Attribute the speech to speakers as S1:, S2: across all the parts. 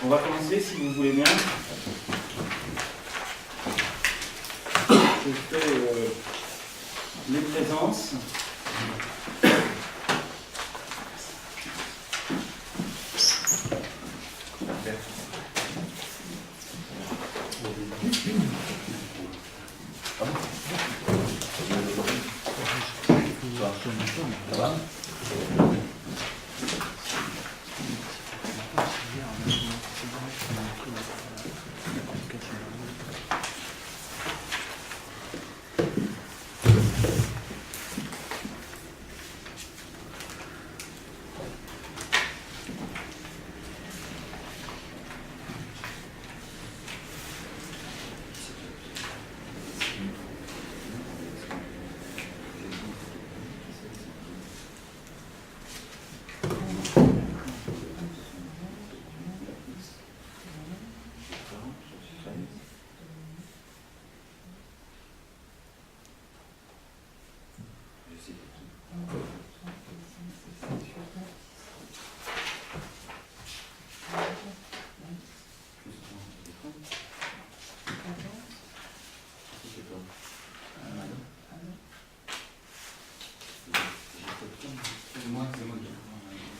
S1: On va commencer si vous voulez bien. Je fais les présences. Ça va ?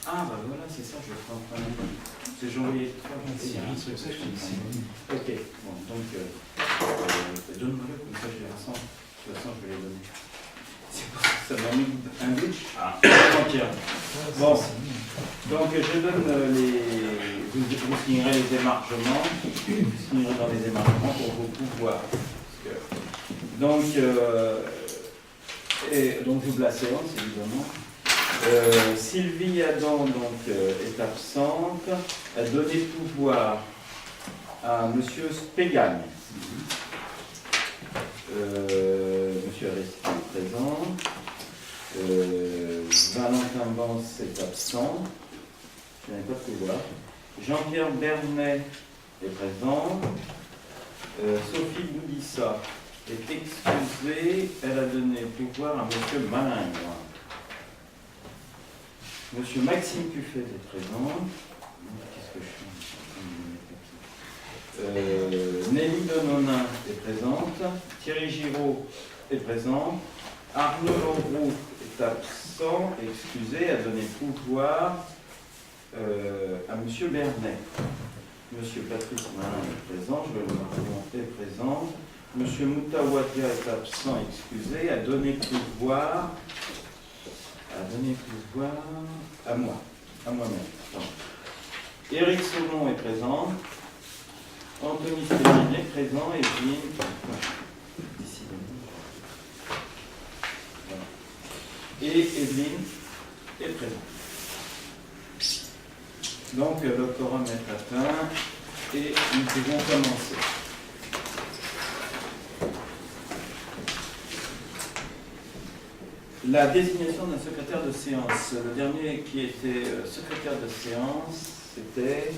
S1: Ah bah voilà, c'est ça, je prends pas mal. C'est janvier 3, ok, bon, donc, donne-moi-le, comme ça je les rassemble. De toute façon, je vais les donner. C'est pour ça que ça m'a mis un doute. Ah, entière. Bon, donc je donne les... Vous signerez les émargements. Vous signerez dans les émargements pour vos pouvoirs. Donc, double la séance, évidemment. Sylvie Adam est absente, a donné pouvoir à M. Spégagne. Monsieur Aristide est présent. Valentin Vance est absent. Je n'ai pas de pouvoir. Jean-Pierre Bernet est présent. Sophie Boudissa est excusée. Elle a donné pouvoir à M. Malingre. Monsieur Maxime Cuffet est présent. Qu'est-ce que je fais ? Nelly Dononin est présente. Thierry Giraud est présent. Arnaud Leroux est absent, excusé, a donné pouvoir à Monsieur Bernet. Monsieur Patrice Malin est présent. Je vais le marquer est présent. Monsieur Moutawadia est absent, excusé, a donné pouvoir à moi, à moi-même. Éric Saumon est présent, Anthony Stéphane est présent, et Evelyne est présente. Donc le quorum est atteint et nous pouvons commencer. La désignation d'un secrétaire de séance. Le dernier qui était secrétaire de séance, c'était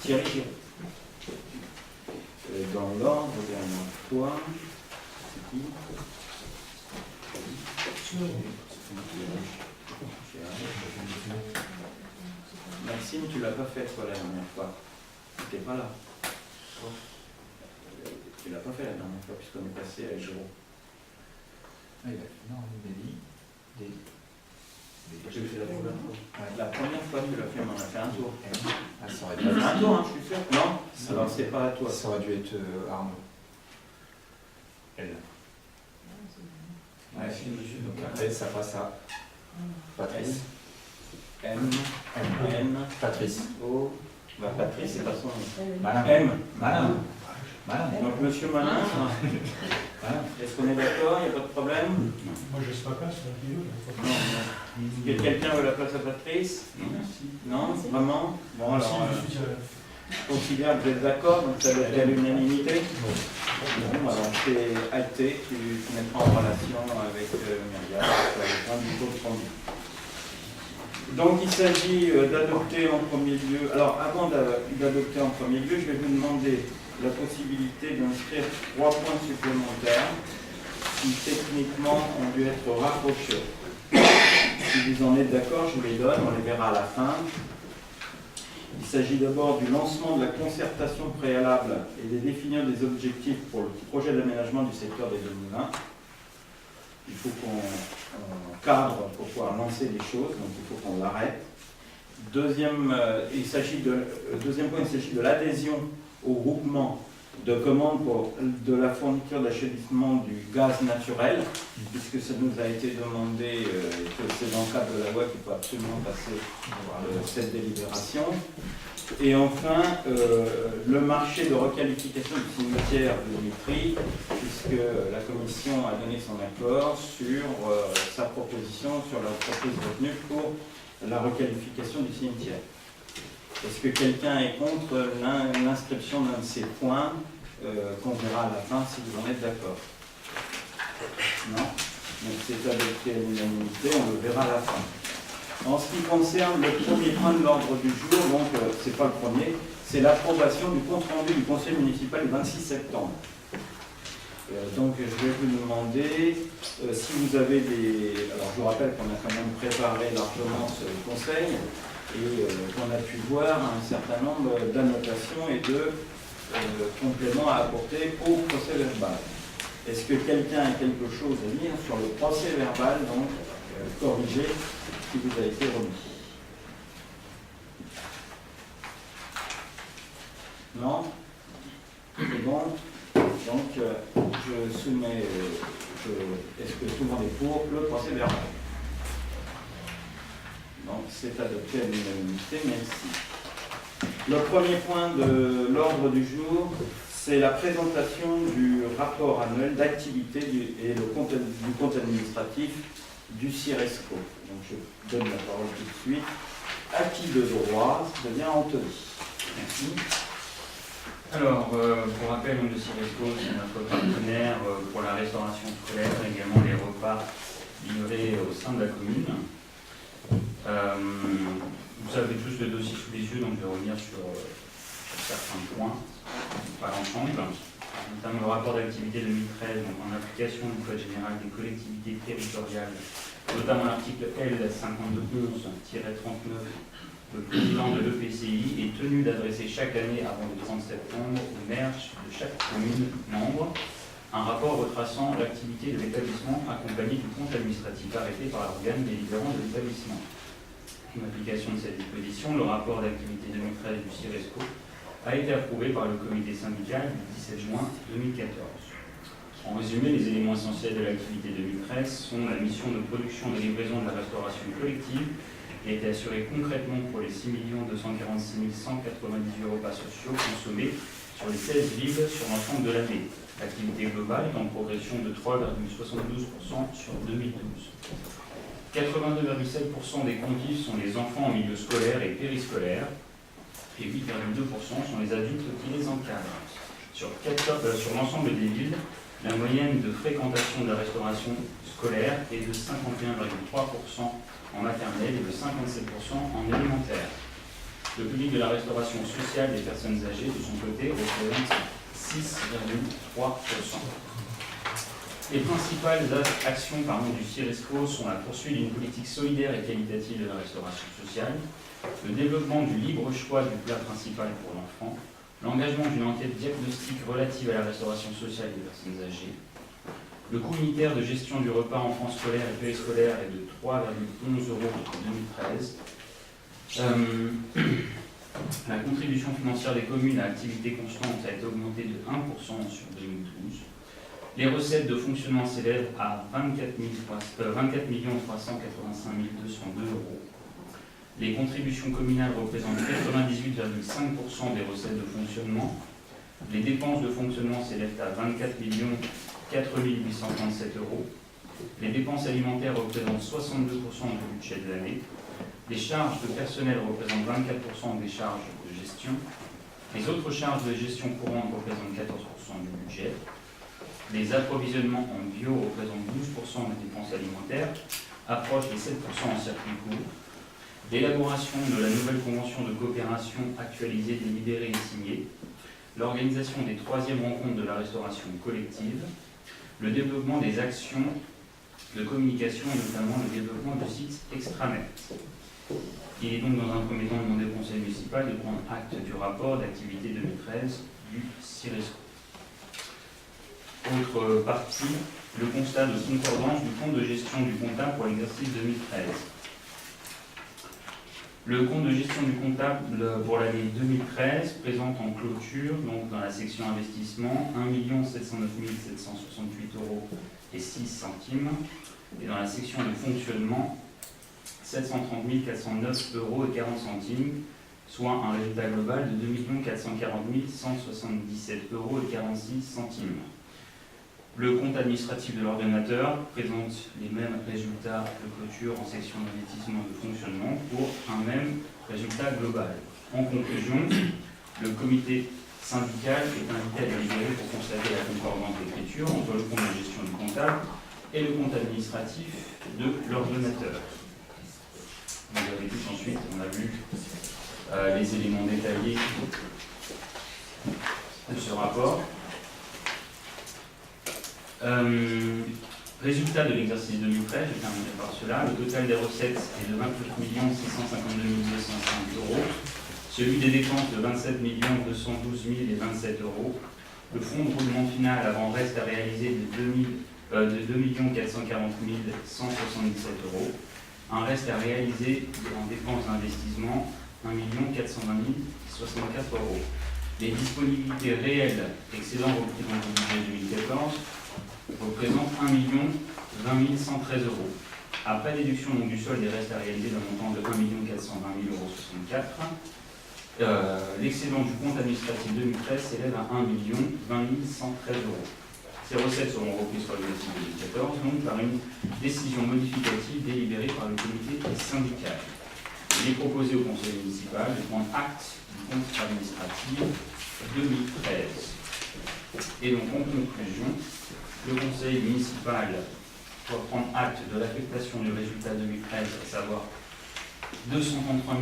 S1: Thierry Giraud. Dans l'ordre, dernière fois, c'est qui ? Maxime, tu ne l'as pas fait toi la dernière fois. Tu n'étais pas là. Tu ne l'as pas fait la dernière fois puisqu'on est passé à Giraud.
S2: Ah, non, Délit.
S1: J'ai fait la première fois. Ouais. La première fois que tu l'as fait, on en a fait un tour.
S2: Ah, ça aurait
S1: dû être un tour, hein, je suis sûr. Non, alors c'est pas à toi.
S2: Ça aurait dû être Arnaud. Elle. Ouais, donc après, ça passe à Patrice.
S1: M.
S2: Patrice.
S1: O. Bah, Patrice, c'est pas son nom.
S2: Malin.
S1: M.
S2: Malin.
S1: Donc, monsieur Malin, est-ce qu'on est d'accord? Il n'y a pas de problème?
S3: Moi, je ne sais pas, c'est un kilo.
S1: Est-ce que quelqu'un veut la place à Patrice? Non, vraiment? Bon, alors, je considère que vous êtes d'accord, donc ça doit être à l'unanimité. Bon, alors c'est acté, tu mettras en relation avec Myriam, avec un du taux de conduite. Donc il s'agit d'adopter en premier lieu, alors avant d'adopter en premier lieu, je vais vous demander la possibilité d'inscrire 3 points supplémentaires qui techniquement ont dû être rapprochés. Si vous en êtes d'accord, je vous les donne, on les verra à la fin. Il s'agit d'abord du lancement de la concertation préalable et de définir des objectifs pour le projet d'aménagement du secteur des 2020. Il faut qu'on cadre pour pouvoir lancer les choses, donc il faut qu'on l'arrête. Deuxième point, il s'agit de l'adhésion au groupement de commandes pour de la fourniture d'acheminement du gaz naturel, puisque ça nous a été demandé que c'est dans le cadre de la loi qu'il faut absolument passer cette délibération. Et enfin, le marché de requalification du cimetière de Dimitri, puisque la Commission a donné son accord sur sa proposition, sur la proposition retenue pour la requalification du cimetière. Est-ce que quelqu'un est contre l'inscription d'un de ces points qu'on verra à la fin si vous en êtes d'accord? Non? Donc c'est adopté à l'unanimité, on le verra à la fin. En ce qui concerne le premier point de l'ordre du jour, donc c'est pas le premier, c'est l'approbation du compte-rendu du conseil municipal du 26 septembre. Donc je vais vous demander si vous avez des... Alors je vous rappelle qu'on a quand même préparé largement ce conseil et qu'on a pu voir un certain nombre d'annotations et de compléments à apporter au procès verbal. Est-ce que quelqu'un a quelque chose à dire sur le procès verbal, donc corrigé, qui vous a été remis? Non? C'est bon. Donc, je soumets, est-ce que tout le monde est pour le procès verbal? Donc, c'est adopté à l'unanimité, merci. Le premier point de l'ordre du jour, c'est la présentation du rapport annuel d'activité et du compte administratif du CIRESCO. Donc, je donne la parole tout de suite. À qui de droit? Ça devient Anthony. Merci.
S4: Alors, pour rappel, le CIRESCO, c'est notre partenaire pour la restauration scolaire, également les repas livrés au sein de la commune. Vous avez tous le dossier sous les yeux, donc je vais revenir sur certains points, pas l'ensemble, notamment le rapport d'activité 2013, donc en application du Code général des collectivités territoriales, notamment l'article L5211-39. Le président de l'EPCI est tenu d'adresser chaque année avant le 30 septembre au maire de chaque commune membre un rapport retraçant l'activité de l'établissement accompagné du compte administratif arrêté par l'organe délibérant de l'établissement. En application de cette disposition, le rapport d'activité 2013 du CIRESCO a été approuvé par le comité syndical du 17 juin 2014. En résumé, les éléments essentiels de l'activité 2013 sont la mission de production et de livraison de la restauration collective qui a été assurée concrètement pour les 6 246 198 repas sociaux consommés sur les 16 villes sur l'ensemble de l'année. L'activité globale est en progression de 3,72% sur 2012. 82,7% des convives sont les enfants en milieu scolaire et périscolaire et 8,2% sont les adultes qui les encadrent. Sur l'ensemble des villes, la moyenne de fréquentation de la restauration scolaire est de 51,3% en maternelle et de 57% en élémentaire. Le public de la restauration sociale des personnes âgées, de son côté, représente 6,3%. Les principales actions du CIRESCO sont la poursuite d'une politique solidaire et qualitative de la restauration sociale, le développement du libre choix du plat principal pour l'enfant, l'engagement d'une enquête diagnostique relative à la restauration sociale des personnes âgées. Le coût unitaire de gestion du repas enfant scolaire et périscolaire est de 3,11 € en 2013. La contribution financière des communes à activité constante a été augmentée de 1% sur 2012. Les recettes de fonctionnement s'élèvent à 24 385 202 €. Les contributions communales représentent 98,5% des recettes de fonctionnement. Les dépenses de fonctionnement s'élèvent à 24 4 837 €. Les dépenses alimentaires représentent 62% du budget de l'année. Les charges de personnel représentent 24% des charges de gestion. Les autres charges de gestion courante représentent 14% du budget. Les approvisionnements en bio représentent 12% des dépenses alimentaires, approchent les 7% en circuit court. L'élaboration de la nouvelle convention de coopération actualisée, délibérée et signée. L'organisation des 3e rencontres de la restauration collective. Le développement des actions de communication et notamment le développement du site extranet. Il est donc dans un premier temps demandé au Conseil municipal de prendre acte du rapport d'activité 2013 du CIRESCO. Autre partie, le constat de concordance du compte de gestion du comptable pour l'exercice 2013. Le compte de gestion du comptable pour l'année 2013 présente en clôture, donc dans la section investissement, 1 709 768 € et 6 centimes, et dans la section de fonctionnement, 730 409 € et 40 centimes, soit un résultat global de 2 440 177 € et 46 centimes. Le compte administratif de l'ordonnateur présente les mêmes résultats de clôture en section d'investissement et de fonctionnement pour un même résultat global. En conclusion, le comité syndical est invité à délibérer pour constater la concordance d'écriture entre le compte de gestion du comptable et le compte administratif de l'ordonnateur. Vous avez tous ensuite, on a vu les éléments détaillés de ce rapport. Résultat de l'exercice 2013, je terminerai par cela. Le total des recettes est de 28 652 205 €, celui des dépenses de 27 212 027 €. Le fonds de roulement final avant reste à réaliser de 2 440 177 €. Un reste à réaliser en dépenses d'investissement, 1 420 064 €. Les disponibilités réelles excédant représentant du budget 2014 représente 1 20 113 €. Après déduction donc, du solde des restes à réaliser d'un montant de 1 420 064 €, l'excédent du compte administratif 2013 s'élève à 1 20 113 €. Ces recettes seront reprises par l'exercice 2014 donc par une décision modificative délibérée par le comité syndical. Il est proposé au conseil municipal de prendre acte du compte administratif 2013. Et donc en conclusion, le conseil municipal doit prendre acte de l'affectation du résultat 2013, à savoir 233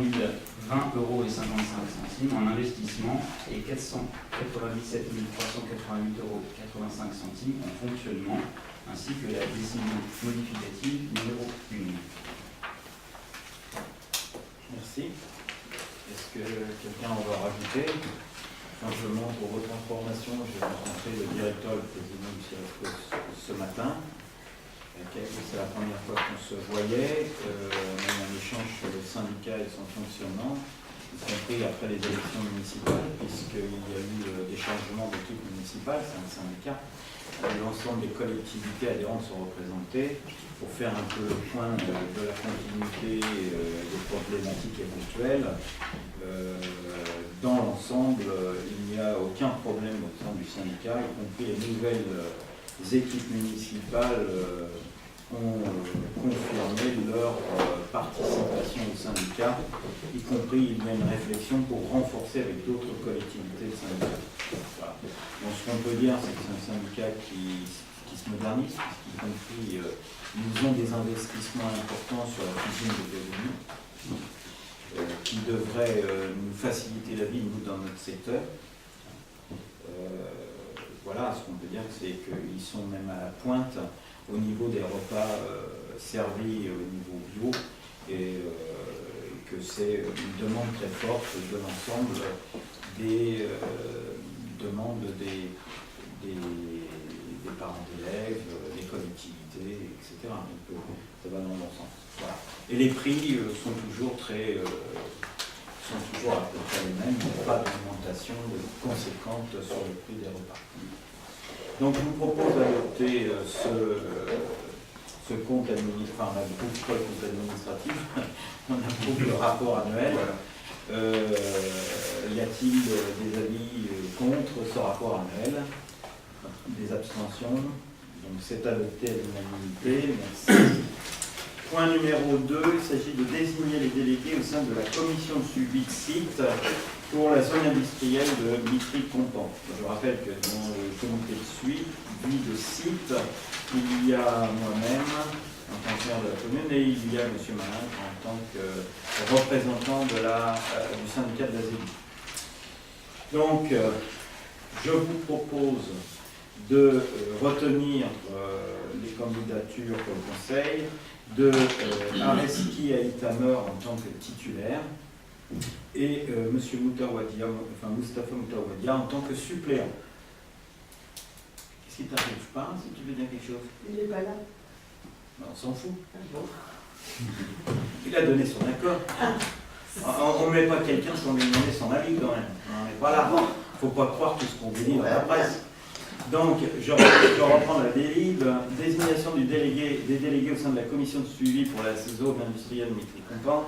S4: 020 € et 55 centimes en investissement et 497 388 € et 85 centimes en fonctionnement, ainsi que la décision modificative numéro 1.
S1: Merci. Est-ce que quelqu'un en va rajouter? Simplement pour votre information, j'ai rencontré le directeur et le président du CIRESCO ce matin. C'est la première fois qu'on se voyait. On a eu un échange sur le syndicat et son fonctionnement, y compris après les élections municipales, puisqu'il y a eu des changements d'équipe municipale, c'est un syndicat. L'ensemble des collectivités adhérentes sont représentées pour faire un peu le point de la continuité des problématiques éventuelles. Dans l'ensemble, il n'y a aucun problème au sein du syndicat, y compris les nouvelles équipes municipales ont confirmé leur participation au syndicat, y compris il y a une réflexion pour renforcer avec d'autres collectivités le syndicat. Voilà. Donc ce qu'on peut dire, c'est que c'est un syndicat qui se modernise, y compris ils ont des investissements importants sur la cuisine de Bérénice, qui devrait nous faciliter la vie, nous, dans notre secteur. Voilà, ce qu'on peut dire, c'est qu'ils sont même à la pointe au niveau des repas servis au niveau bio, et que c'est une demande très forte de l'ensemble des demandes des parents d'élèves, des collectivités, etc. Donc, ça va dans le bon sens. Voilà. Et les prix sont toujours à peu près les mêmes, il n'y a pas d'augmentation conséquente sur le prix des repas. Donc je vous propose d'adopter ce compte administratif, enfin on approuve pas le compte administratif, on approuve le rapport annuel. Y a-t-il des avis contre ce rapport annuel? Des abstentions? Donc c'est adopté à l'unanimité, merci. Point numéro 2, il s'agit de désigner les délégués au sein de la commission de suivi de site pour la zone industrielle de Mitry-Compan. Je rappelle que dans le comité de suivi de site, il y a moi-même en tant que maire de la commune et il y a M. Malin en tant que représentant du syndicat de la ZELI. Donc, je vous propose de retenir les candidatures au conseil, de Areski Aïtamer en tant que titulaire et M. Moutawadia, enfin Moustapha Moutawadia en tant que suppléant. Qu'est-ce qui t'arrive pas si tu veux dire quelque chose?
S5: Il n'est pas là.
S1: Ben, on s'en fout. Il a donné son accord. On ne met pas quelqu'un sans lui demander son avis quand même. On n'est pas là. Il ne faut pas croire tout ce qu'on vous dit dans la presse. Donc, je reprends la délib. Désignation des délégués au sein de la commission de suivi pour la zone industrielle Métry-Compan.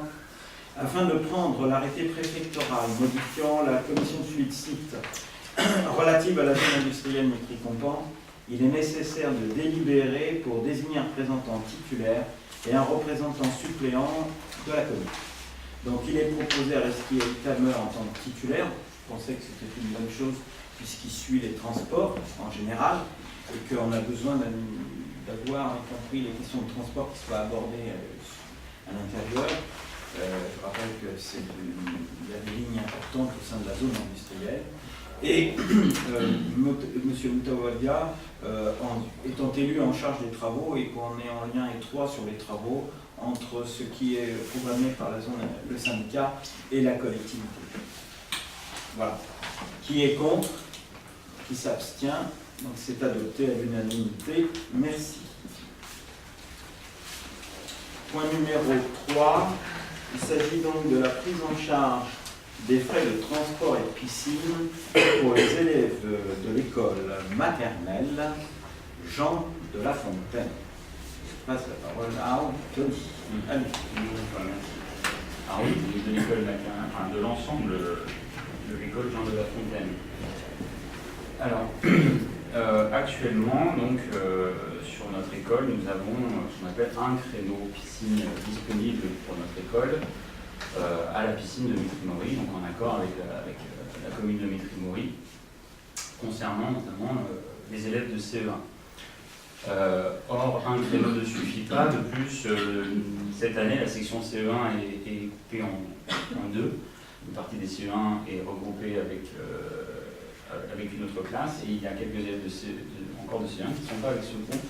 S1: Afin de prendre l'arrêté préfectoral modifiant la commission de suivi de site relative à la zone industrielle Métry-Compan, il est nécessaire de délibérer pour désigner un représentant titulaire et un représentant suppléant de la commune. Donc il est proposé à Areski Aïtamer en tant que titulaire. Je pensais que c'était une bonne chose puisqu'il suit les transports en général et qu'on a besoin d'avoir, y compris les questions de transport qui soient abordées à l'intérieur. Je rappelle qu'il y a des lignes importantes au sein de la zone industrielle. Et M. Moutawadia étant élu en charge des travaux et qu'on est en lien étroit sur les travaux entre ce qui est programmé par la zone, le syndicat et la collectivité. Voilà. Qui est contre? Qui s'abstient? Donc c'est adopté à l'unanimité. Merci. Point numéro 3. Il s'agit donc de la prise en charge des frais de transport et de piscine pour les élèves de l'école maternelle Jean de La Fontaine. Je passe la parole à Anthony. Allez.
S4: Ah oui, de l'école maternelle, enfin de l'ensemble de l'école Jean de La Fontaine. Alors, actuellement, donc, sur notre école, nous avons ce qu'on appelle un créneau piscine disponible pour notre école à la piscine de Métry-Mory, donc en accord avec la commune de Métry-Mory, concernant notamment les élèves de CE1. Or, un créneau ne suffit pas. De plus, cette année, la section CE1 est coupée en deux. Une partie des CE1 est regroupée avec une autre classe, et il y a quelques élèves encore de CE1 qui ne sont pas avec ce groupe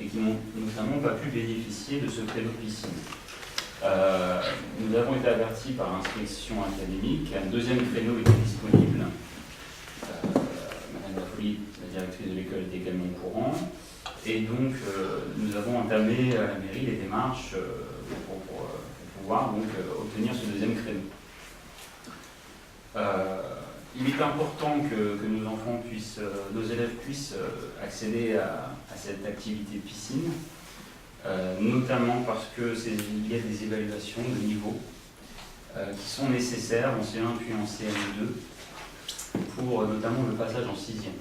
S4: et qui n'ont notamment pas pu bénéficier de ce créneau piscine. Nous avons été avertis par l'inspection académique qu'un deuxième créneau était disponible. Madame Laffolie, la directrice de l'école, était également au courant. Et donc, nous avons entamé à la mairie les démarches pour pouvoir donc, obtenir ce deuxième créneau. Il est important que nos enfants nos élèves puissent accéder à cette activité piscine, notamment parce qu'il y a des évaluations de niveau qui sont nécessaires en CE1 puis en CM2 pour notamment le passage en 6e.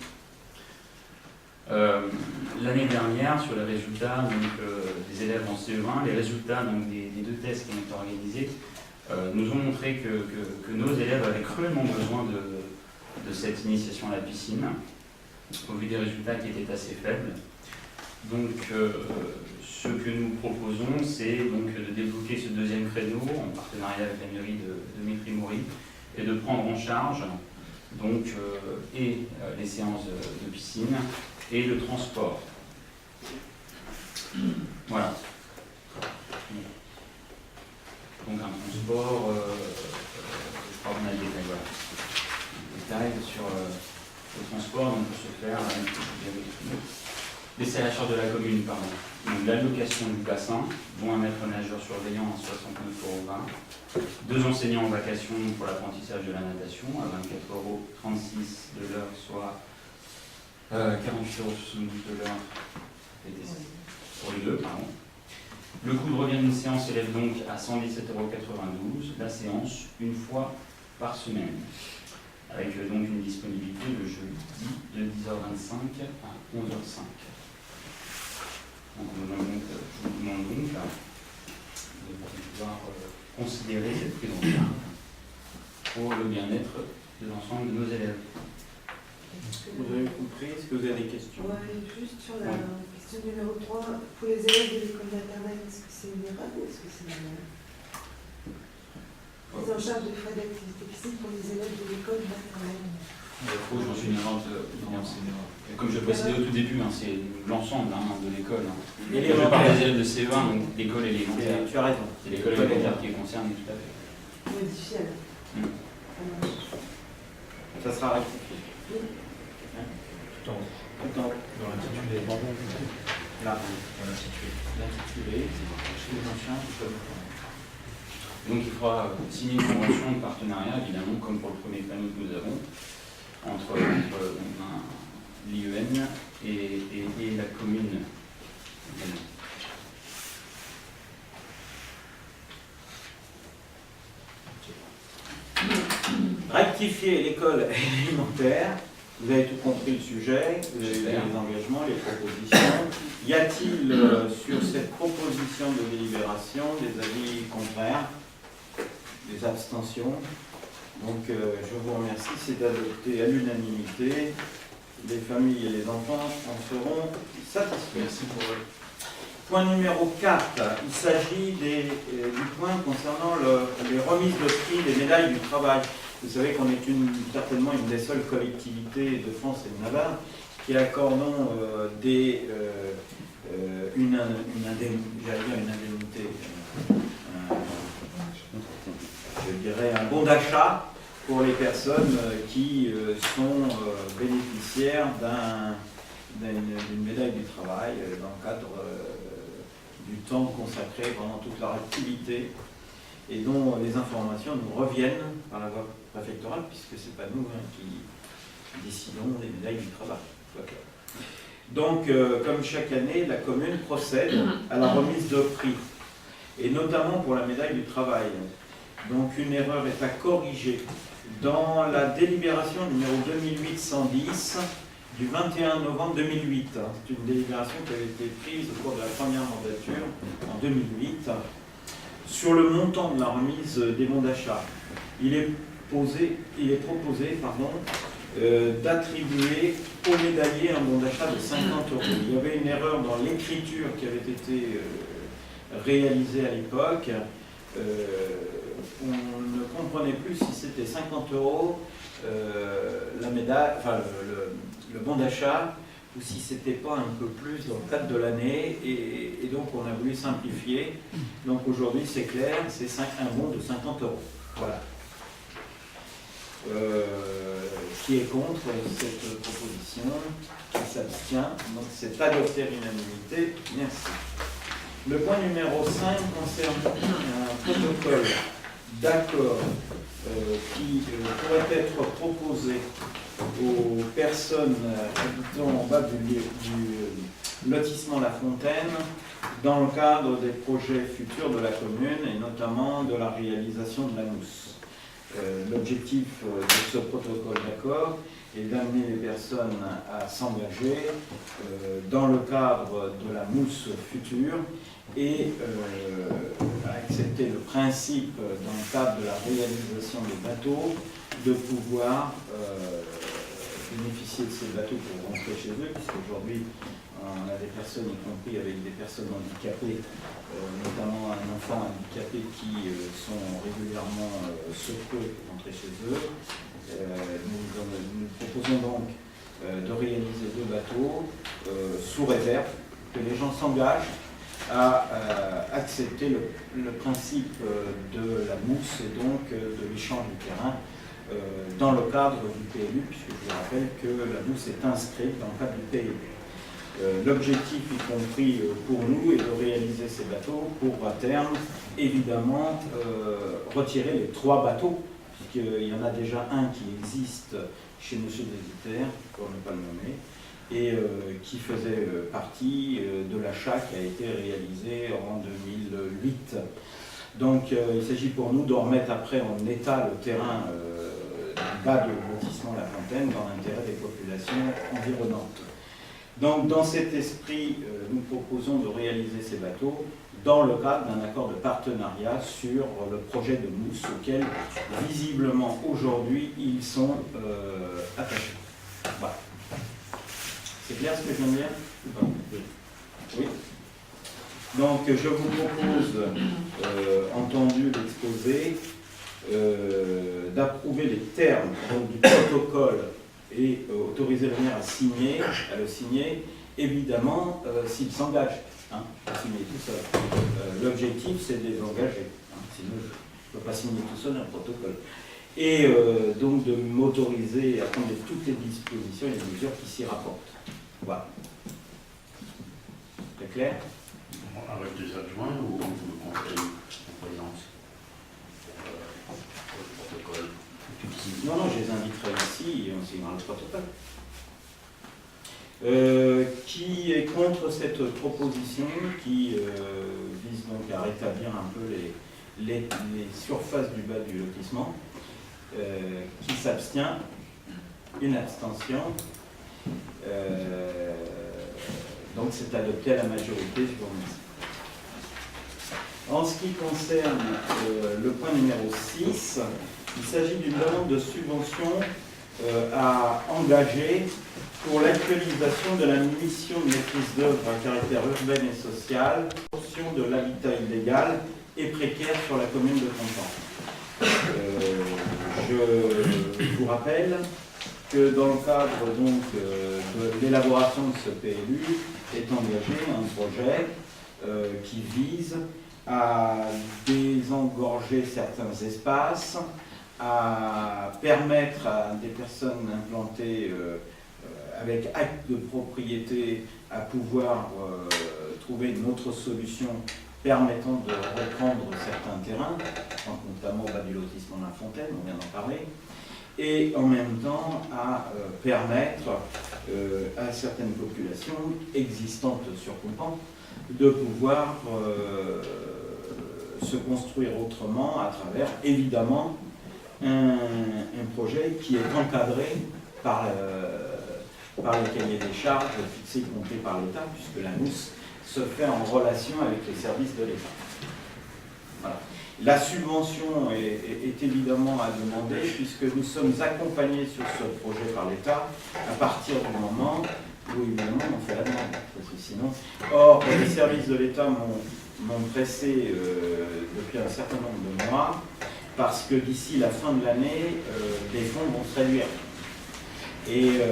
S4: L'année dernière, sur les résultats des élèves en CE1, les résultats donc, des deux tests qui ont été organisés nous ont montré que nos élèves avaient cruellement besoin de cette initiation à la piscine, au vu des résultats qui étaient assez faibles. Donc, ce que nous proposons, c'est donc de débloquer ce deuxième créneau en partenariat avec la mairie de Métry-Mory et de prendre en charge donc, les séances de piscine et le transport. Voilà. Donc un transport, je crois qu'on a le détail, voilà. Le détail sur le transport donc, peut se faire laisser à la charge de la commune, pardon. Donc l'allocation du bassin, dont un maître nageur surveillant à 69,20 €, 2 enseignants en vacation pour l'apprentissage de la natation à 24,36 € de l'heure, soit 48,72 € de l'heure pour les deux, pardon. Le coût de revient d'une séance s'élève donc à 117,92 €, la séance une fois par semaine, avec donc une disponibilité le jeudi de 10h25 à 11h05. Donc, je vous demande donc de pouvoir considérer cette prise en charge pour le bien-être de l'ensemble de nos élèves.
S1: Vous avez compris? Est-ce que vous avez des questions?
S5: Oui, juste sur la question numéro 3, pour les élèves de l'école maternelle, est-ce que c'est une erreur ou est-ce que c'est une prise en charge des frais d'activité physique pour les élèves de l'école maternelle?
S4: Je pense que c'est une erreur. Comme je le précisais au tout début, hein, c'est l'ensemble de l'école. Hein.
S1: Et
S4: Je parle des élèves de CE1, donc l'école élémentaire.
S1: Tu as raison.
S4: C'est l'école élémentaire qui est concernée, tout à fait.
S5: Modifié alors. Ça marche.
S1: Ça sera rectifié. Hein?
S3: Tout en haut.
S1: Tout en haut.
S3: Dans l'intitulé.
S1: Là.
S3: Dans l'intitulé.
S1: L'intitulé, c'est les machins,
S4: Donc il faudra signer une convention de partenariat, évidemment, comme pour le premier panneau que nous avons, entre l'IEN et la commune.
S1: Rectifier l'école élémentaire. Vous avez tout compris le sujet, vous avez
S4: J'espère.
S1: les engagements, les propositions. Y a-t-il sur cette proposition de délibération des avis contraires, des abstentions? Donc je vous remercie, c'est adopté à l'unanimité. Les familles et les enfants en seront satisfaits.
S4: Merci pour eux.
S1: Point numéro 4, il s'agit du point concernant les remises de prix des médailles du travail. Vous savez qu'on est certainement une des seules collectivités de France et de Navarre qui accordons une indemnité, je dirais un bon d'achat pour les personnes qui sont bénéficiaires d'une médaille du travail dans le cadre du temps consacré pendant toute leur activité et dont les informations nous reviennent par la voie préfectorale, puisque ce n'est pas nous qui décidons des médailles du travail. Donc, comme chaque année, la commune procède à la remise de prix, et notamment pour la médaille du travail. Donc, une erreur est à corriger. Dans la délibération numéro 2008-110 du 21 novembre 2008, c'est une délibération qui avait été prise au cours de la première mandature en 2008, sur le montant de la remise des bons d'achat. Il est proposé d'attribuer aux médaillés un bon d'achat de 50 €. Il y avait une erreur dans l'écriture qui avait été réalisée à l'époque. On ne comprenait plus si c'était 50 € la médaille, enfin le bon d'achat, ou si c'était pas un peu plus dans le cadre de l'année, et donc on a voulu simplifier. Donc aujourd'hui c'est clair, c'est un bon de 50 €. Voilà. Qui est contre cette proposition? Qui s'abstient? Donc c'est adopté à l'unanimité. Merci. Le point numéro 5 concerne un protocole d'accord qui pourrait être proposé aux personnes habitant en bas du lotissement La Fontaine dans le cadre des projets futurs de la commune et notamment de la réalisation de la mousse. L'objectif de ce protocole d'accord est d'amener les personnes à s'engager dans le cadre de la mousse future et à accepter le principe, dans le cadre de la réalisation des bateaux, de pouvoir bénéficier de ces bateaux pour rentrer chez eux, puisqu'aujourd'hui on a des personnes, y compris avec des personnes handicapées, notamment un enfant handicapé qui sont régulièrement secoués pour rentrer chez eux. Nous proposons donc de réaliser 2 bateaux sous réserve que les gens s'engagent à accepter le principe de la mousse et donc de l'échange du terrain dans le cadre du PLU, puisque je vous rappelle que la mousse est inscrite dans le cadre du PLU. L'objectif, y compris pour nous, est de réaliser ces bateaux pour, à terme, évidemment, retirer les 3 bateaux, puisqu'il y en a déjà un qui existe chez M. Desiter, pour ne pas le nommer, et qui faisait partie de l'achat qui a été réalisé en 2008. Donc il s'agit pour nous de remettre après en état le terrain du bas de lotissement La Fontaine dans l'intérêt des populations environnantes. Donc dans cet esprit, nous proposons de réaliser ces bateaux dans le cadre d'un accord de partenariat sur le projet de mousse auquel visiblement aujourd'hui ils sont attachés. Voilà. C'est clair ce que je viens de dire? Oui. Donc je vous propose, entendu l'exposé, d'approuver les termes donc, du protocole et autoriser le maire à le signer, évidemment, s'il s'engage à signer tout seul. L'objectif, c'est de les engager. Sinon, je ne peux pas signer tout seul un protocole. Et donc de m'autoriser à prendre toutes les dispositions et les mesures qui s'y rapportent. Voilà. C'est clair?
S6: Avec des adjoints ou le conseil en présence le protocole?
S1: Non, je les inviterai ici et on signera le protocole. Qui est contre cette proposition qui vise donc à rétablir un peu les surfaces du bas du lotissement? Qui s'abstient? Une abstention. Donc c'est adopté à la majorité, je vous remercie. En ce qui concerne le point numéro 6, il s'agit d'une demande de subvention à engager pour l'actualisation de la mission de maîtrise d'œuvre à caractère urbain et social, portion de l'habitat illégal et précaire sur la commune de Content. Je vous rappelle que dans le cadre donc, de l'élaboration de ce PLU est engagé un projet qui vise à désengorger certains espaces, à permettre à des personnes implantées avec acte de propriété à pouvoir trouver une autre solution permettant de reprendre certains terrains, notamment au bas du lotissement de la Fontaine, on vient d'en parler, et en même temps à permettre à certaines populations existantes sur Content de pouvoir se construire autrement à travers, évidemment, un projet qui est encadré par les cahiers des charges fixés et comptés par l'État, puisque la mousse se fait en relation avec les services de l'État. Voilà. La subvention est évidemment à demander, puisque nous sommes accompagnés sur ce projet par l'État à partir du moment où, évidemment, on fait la demande. Parce que sinon, or, les services de l'État m'ont pressé depuis un certain nombre de mois, parce que d'ici la fin de l'année, les fonds vont se réduire. Et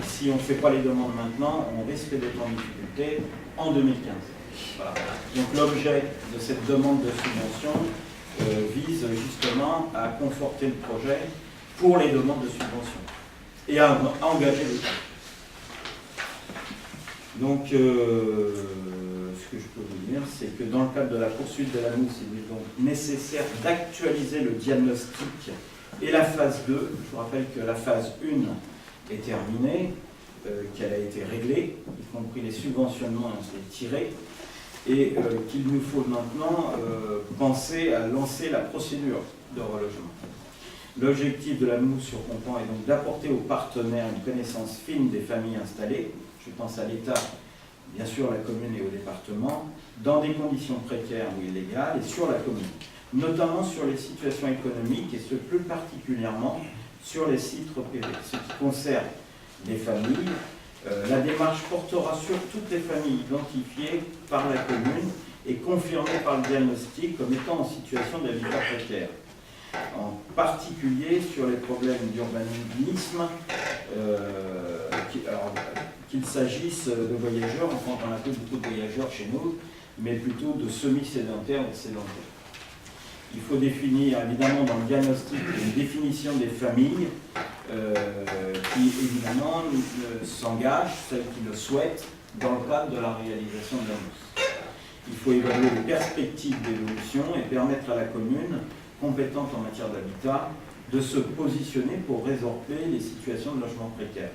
S1: si on ne fait pas les demandes maintenant, on risque d'être en difficulté en 2015. Voilà. Donc l'objet de cette demande de subvention vise justement à conforter le projet pour les demandes de subvention et à engager l'État. Donc ce que je peux vous dire, c'est que dans le cadre de la poursuite de la mousse, il est donc nécessaire d'actualiser le diagnostic et la phase 2. Je vous rappelle que la phase 1 est terminée, qu'elle a été réglée, y compris les subventionnements ont été tirés, et qu'il nous faut maintenant penser à lancer la procédure de relogement. L'objectif de la mousse sur Content est donc d'apporter aux partenaires une connaissance fine des familles installées, je pense à l'État, bien sûr à la commune et au département, dans des conditions précaires ou illégales, et sur la commune, notamment sur les situations économiques, et ce plus particulièrement sur les sites repérés. Ce qui concerne les familles, la démarche portera sur toutes les familles identifiées par la commune et confirmées par le diagnostic comme étant en situation d'habitat précaire. En particulier sur les problèmes d'urbanisme, qu'il s'agisse de voyageurs, enfin on a peu beaucoup de voyageurs chez nous, mais plutôt de semi-sédentaires et sédentaires. Il faut définir, évidemment, dans le diagnostic, une définition des familles qui, évidemment, s'engagent, celles qui le souhaitent, dans le cadre de la réalisation de la mousse. Il faut évaluer les perspectives d'évolution et permettre à la commune, compétente en matière d'habitat, de se positionner pour résorber les situations de logement précaire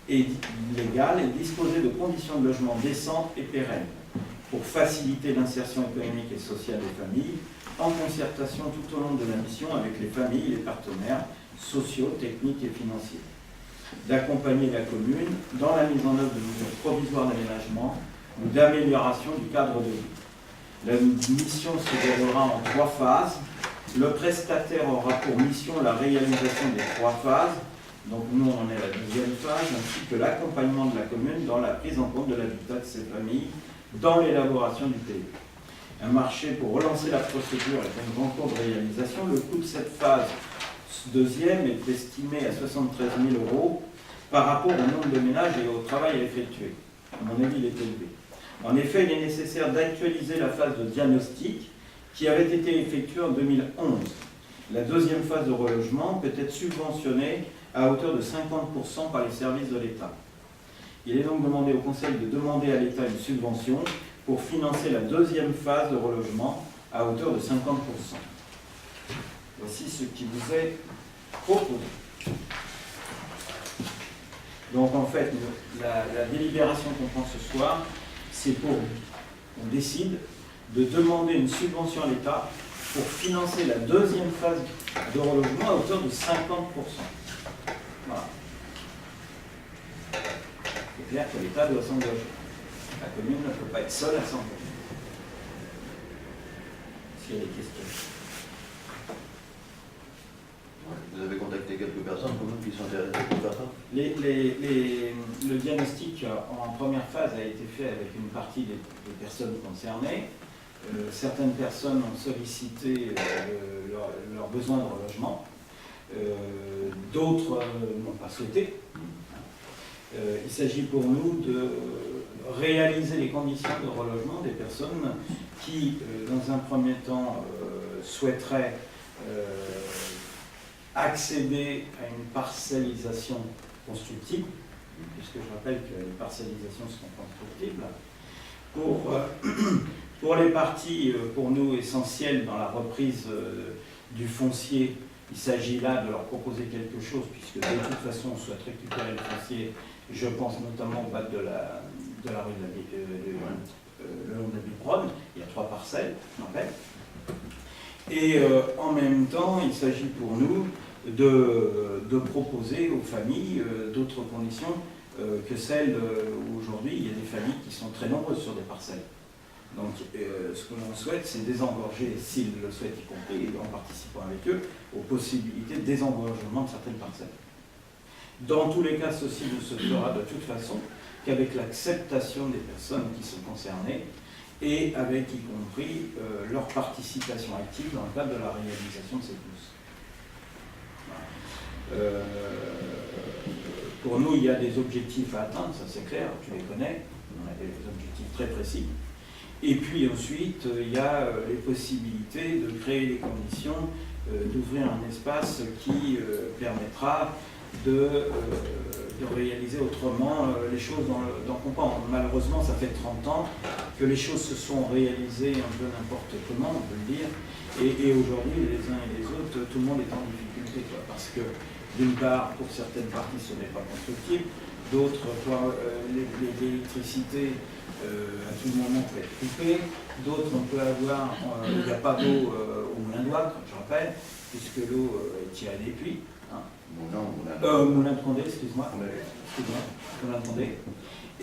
S1: et illégales et disposer de conditions de logement décentes et pérennes pour faciliter l'insertion économique et sociale des familles, en concertation tout au long de la mission avec les familles et les partenaires sociaux, techniques et financiers. D'accompagner la commune dans la mise en œuvre de mesures provisoires d'aménagement ou d'amélioration du cadre de vie. La mission se déroulera en 3 phases. Le prestataire aura pour mission la réalisation des 3 phases. Donc nous, on est à la 2e phase, ainsi que l'accompagnement de la commune dans la prise en compte de l'habitat de ces familles dans l'élaboration du PLU. Un marché pour relancer la procédure est en cours de réalisation. Le coût de cette phase deuxième est estimé à 73 000 € par rapport au nombre de ménages et au travail à effectuer. À mon avis, il est élevé. En effet, il est nécessaire d'actualiser la phase de diagnostic qui avait été effectuée en 2011. La deuxième phase de relogement peut être subventionnée à hauteur de 50% par les services de l'État. Il est donc demandé au Conseil de demander à l'État une subvention pour financer la deuxième phase de relogement à hauteur de 50%. Voici ce qui vous est proposé. Donc en fait, la délibération qu'on prend ce soir, c'est on décide de demander une subvention à l'État pour financer la deuxième phase de relogement à hauteur de 50%. Voilà. C'est clair que l'État doit s'engager. La commune ne peut pas être seule à s'engager. S'il y a des questions.
S2: Vous avez contacté quelques personnes qui sont intéressées pour faire ça?
S1: Le diagnostic en première phase a été fait avec une partie des personnes concernées. Certaines personnes ont sollicité leurs besoins de relogement. D'autres n'ont pas souhaité. Il s'agit pour nous de réaliser les conditions de relogement des personnes qui, dans un premier temps, souhaiteraient accéder à une parcellisation constructible, puisque je rappelle que les parcellisations sont constructibles. Pour les parties, pour nous, essentielles dans la reprise du foncier, il s'agit là de leur proposer quelque chose, puisque de toute façon, on souhaite récupérer le foncier. Je pense notamment au bas de la rue le long de la Bicronne. Il y a 3 parcelles, je rappelle. Et en même temps, il s'agit pour nous de proposer aux familles d'autres conditions que celles où aujourd'hui il y a des familles qui sont très nombreuses sur des parcelles. Donc ce que l'on souhaite, c'est désengorger, s'ils le souhaitent y compris, en participant avec eux, aux possibilités de désengorgement de certaines parcelles. Dans tous les cas, ceci ne se fera de toute façon qu'avec l'acceptation des personnes qui sont concernées et avec y compris leur participation active dans le cadre de la réalisation de ces pousses. Pour nous, il y a des objectifs à atteindre, ça c'est clair, tu les connais, on a des objectifs très précis. Et puis ensuite, il y a les possibilités de créer les conditions, d'ouvrir un espace qui permettra de réaliser autrement les choses dans Compan. Malheureusement, ça fait 30 ans que les choses se sont réalisées un peu n'importe comment, on peut le dire, et aujourd'hui, les uns et les autres, tout le monde est en difficulté, quoi, parce que d'une part, pour certaines parties, ce n'est pas constructible, d'autres, l'électricité à tout moment peut être coupée, d'autres, on peut avoir, il n'y a pas d'eau au Moulin d'Ouacre, je rappelle, puisque l'eau est tirée des puits. Hein. Moulin de Condé, excuse-moi. Moulin de Condé.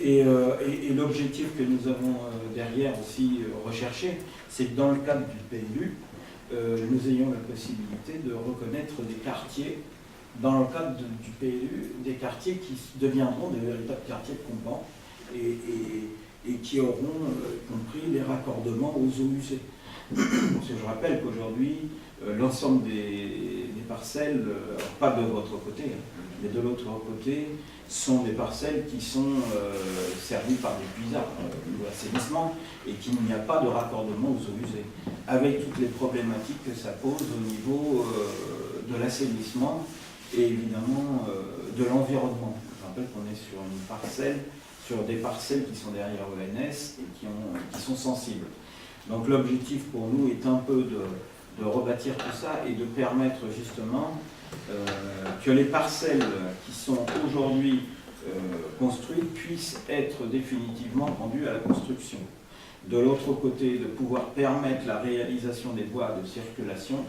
S1: Et l'objectif que nous avons derrière aussi recherché, c'est que dans le cadre du PLU, nous ayons la possibilité de reconnaître des quartiers, dans le cadre du PLU, des quartiers qui deviendront des véritables quartiers de Compan et qui auront compris les raccordements aux eaux usées. Parce que je rappelle qu'aujourd'hui, l'ensemble des parcelles, pas de votre côté, mais de l'autre côté, sont des parcelles qui sont servies par des puisards d'assainissement et qu'il n'y a pas de raccordement aux eaux usées, avec toutes les problématiques que ça pose au niveau de l'assainissement et évidemment de l'environnement. Je rappelle qu'on est sur une parcelle, sur des parcelles qui sont derrière ENS et qui sont sensibles. Donc l'objectif pour nous est un peu de rebâtir tout ça et de permettre justement que les parcelles qui sont aujourd'hui construites puissent être définitivement rendues à la construction. De l'autre côté, de pouvoir permettre la réalisation des voies de circulation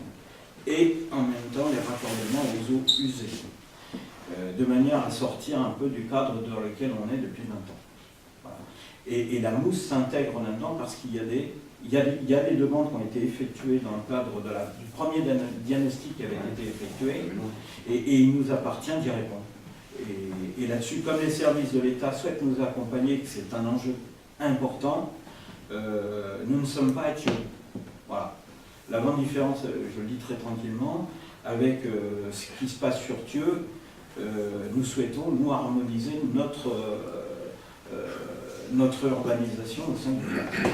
S1: et en même temps les raccordements aux eaux usées, de manière à sortir un peu du cadre dans lequel on est depuis 20 ans. Voilà. Et la mousse s'intègre là-dedans parce qu'il y a des demandes qui ont été effectuées dans le cadre du premier diagnostic qui avait été effectué et il nous appartient d'y répondre. Et là-dessus, comme les services de l'État souhaitent nous accompagner, que c'est un enjeu important, nous ne sommes pas actuels. Voilà. La grande différence, je le dis très tranquillement, avec ce qui se passe sur Thieux, nous souhaitons, nous, harmoniser notre urbanisation au sein du village.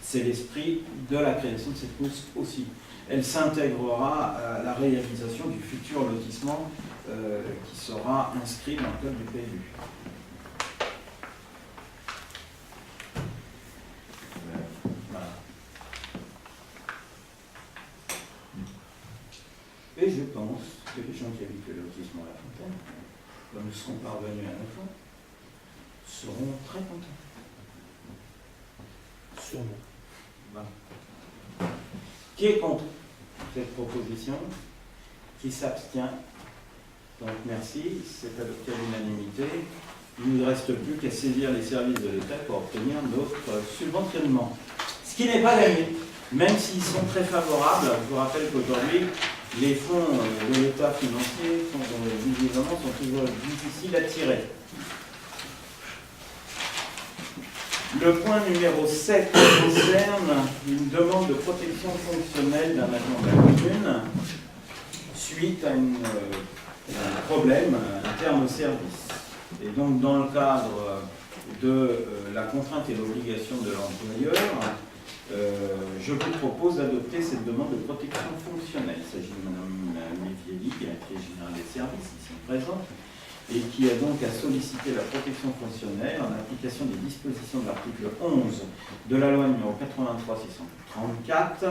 S1: C'est l'esprit de la création de cette mousse aussi. Elle s'intégrera à la réalisation du futur lotissement qui sera inscrit dans le code du PLU. Voilà. Et je pense que les gens qui habitent le lotissement à la Fontaine, comme nous serons parvenus à la fin, seront très contents.
S3: Sûrement.
S1: Voilà. Qui est contre cette proposition? Qui s'abstient? Donc merci, c'est adopté à l'unanimité. Il ne reste plus qu'à saisir les services de l'État pour obtenir notre subventionnement. Ce qui n'est pas gagné, même s'ils sont très favorables. Je vous rappelle qu'aujourd'hui, les fonds de l'État financiers visiblement sont toujours difficiles à tirer. Le point numéro 7 concerne une demande de protection fonctionnelle d'un agent de la commune suite à un problème interne au service. Et donc, dans le cadre de la contrainte et l'obligation de l'employeur, je vous propose d'adopter cette demande de protection fonctionnelle. Il s'agit de Mme Mévielli, directrice générale des services, ici présente, et qui a donc à solliciter la protection fonctionnelle en application des dispositions de l'article 11 de la loi numéro 83-634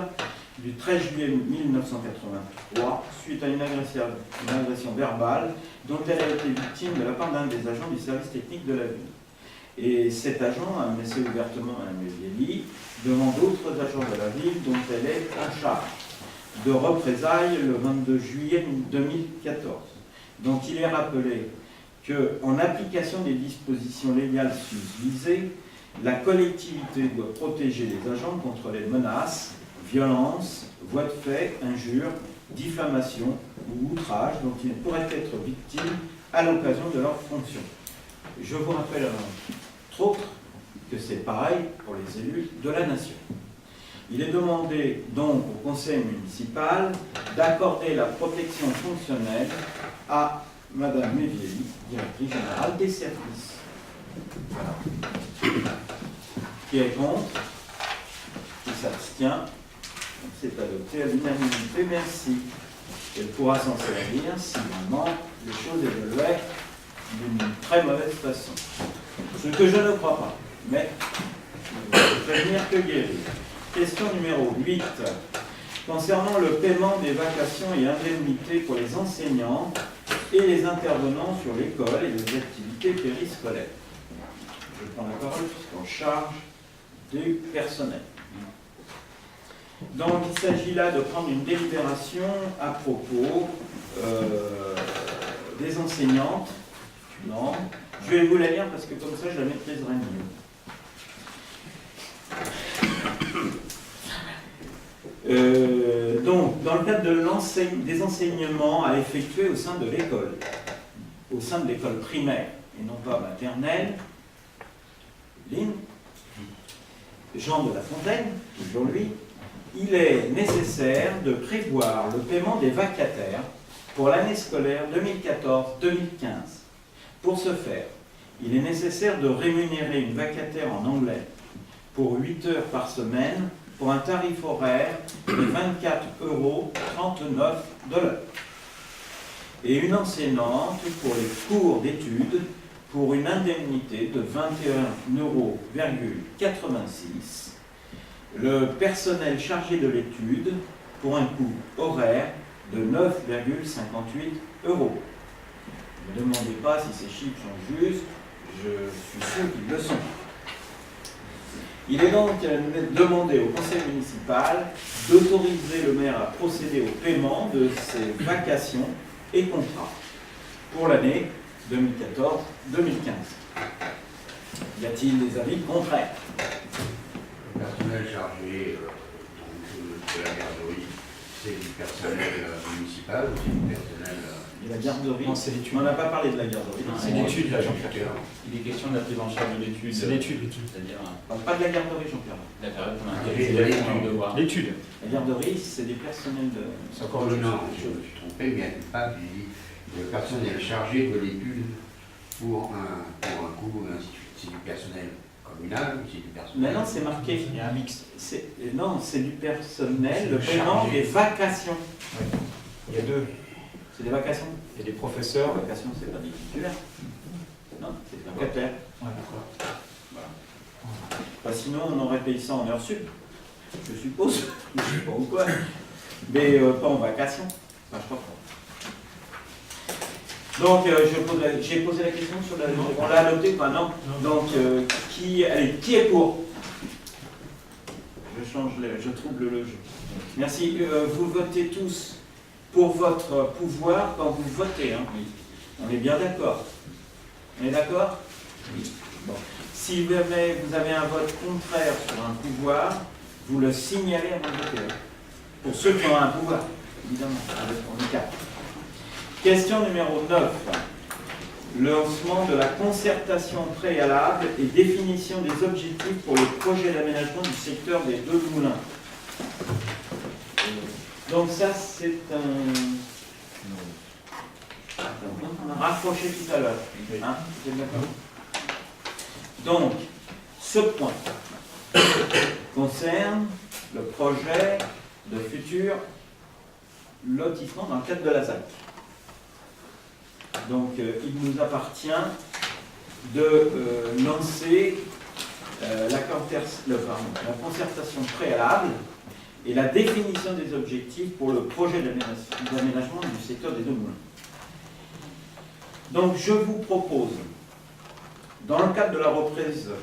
S1: du 13 juillet 1983 suite à une agression verbale dont elle a été victime de la part d'un des agents du service technique de la ville. Et cet agent, mais c'est ouvertement Mme Mévielli, demande d'autres agents de la ville dont elle est en charge de représailles le 22 juillet 2014. Donc il est rappelé qu'en application des dispositions légales susvisées, la collectivité doit protéger les agents contre les menaces, violences, voies de fait, injures, diffamations ou outrages dont ils pourraient être victimes à l'occasion de leurs fonctions. Je vous rappelle entre autres que c'est pareil pour les élus de la nation. Il est demandé donc au conseil municipal d'accorder la protection fonctionnelle à Madame Mévielli, directrice générale des services. Voilà. Qui est contre? Qui s'abstient? C'est adopté à l'unanimité. Merci. Elle pourra s'en servir si vraiment les choses évoluaient d'une très mauvaise façon. Ce que je ne crois pas. Mais je vais prévenir que guérir. Question numéro 8. Concernant le paiement des vacations et indemnités pour les enseignants et les intervenants sur l'école et les activités périscolaires. Je prends la parole puisqu'en charge du personnel. Donc il s'agit là de prendre une délibération à propos des enseignantes. Non, je vais vous la lire parce que comme ça je la maîtriserai mieux. Donc, dans le cadre des enseignements à effectuer au sein de l'école, au sein de l'école primaire et non pas maternelle, Jean de La Fontaine, toujours lui, il est nécessaire de prévoir le paiement des vacataires pour l'année scolaire 2014-2015. Pour ce faire, il est nécessaire de rémunérer une vacataire en anglais pour 8 heures par semaine pour un tarif horaire de 24,39 € de l'heure. Et une enseignante pour les cours d'études pour une indemnité de 21,86 €. Le personnel chargé de l'étude pour un coût horaire de 9,58 €. Ne me demandez pas si ces chiffres sont justes, je suis sûr qu'ils le sont. Il est donc demandé au conseil municipal d'autoriser le maire à procéder au paiement de ces vacations et contrats pour l'année 2014-2015. Y a-t-il des avis contraires?
S6: Le personnel chargé de la garderie, c'est du personnel municipal ou c'est du personnel
S1: Et la garderie,
S3: Non, c'est l'étude.
S1: on n'a pas parlé de la garderie.
S4: Non,
S3: C'est l'étude, là, Jean-Pierre.
S4: Il est question de la prise en charge de l'étude.
S3: C'est l'étude.
S4: C'est-à-dire
S1: On parle pas de la garderie, Jean-Pierre.
S4: la période pendant
S6: Ah,
S4: laquelle les élèves ont un devoir.
S3: L'étude.
S1: La garderie, c'est des personnels de...
S3: C'est encore
S2: Non,
S3: autre
S2: non,
S3: chose.
S2: je me suis trompé, mais il y a une page qui dit le personnel chargé de l'étude pour un cours, ainsi de suite. C'est du personnel communal ou c'est du personnel.
S1: Maintenant, c'est marqué.
S3: Il y a un mix.
S1: Non, c'est du personnel,
S3: C'est
S1: le paiement
S3: chargé.
S1: des vacations.
S3: Il y a deux.
S1: C'est des vacations.
S3: Il y a des professeurs.
S1: Les vacations, c'est pas des titulaires. Non, c'est des vacataires.
S3: Ouais, d'accord.
S1: Bah, sinon, on aurait payé ça en heures sup, je suppose. Je sais pas ou quoi. Mais pas en vacations. Enfin, je crois pas. Donc, j'ai posé la question sur la... On l'a adopté ou pas? Non. Donc, qui est pour? Je trouble le jeu. Merci. Vous votez tous pour votre pouvoir quand vous votez. Hein. On est bien d'accord. On est d'accord? Oui. Bon. Si vous avez un vote contraire sur un pouvoir, vous le signalez avant de voter. Pour ceux qui ont un pouvoir, évidemment. On est quatre. Question numéro 9. Lancement de la concertation préalable et définition des objectifs pour le projet d'aménagement du secteur des deux moulins. Donc ça, c'est on a rapproché tout à l'heure. Hein, vous êtes d'accord? Donc, ce point concerne le projet de futur lotissement dans le cadre de la ZAC. Donc, il nous appartient de lancer la concertation préalable et la définition des objectifs pour le projet d'aménagement du secteur des deux moulins. Donc, je vous propose, dans le cadre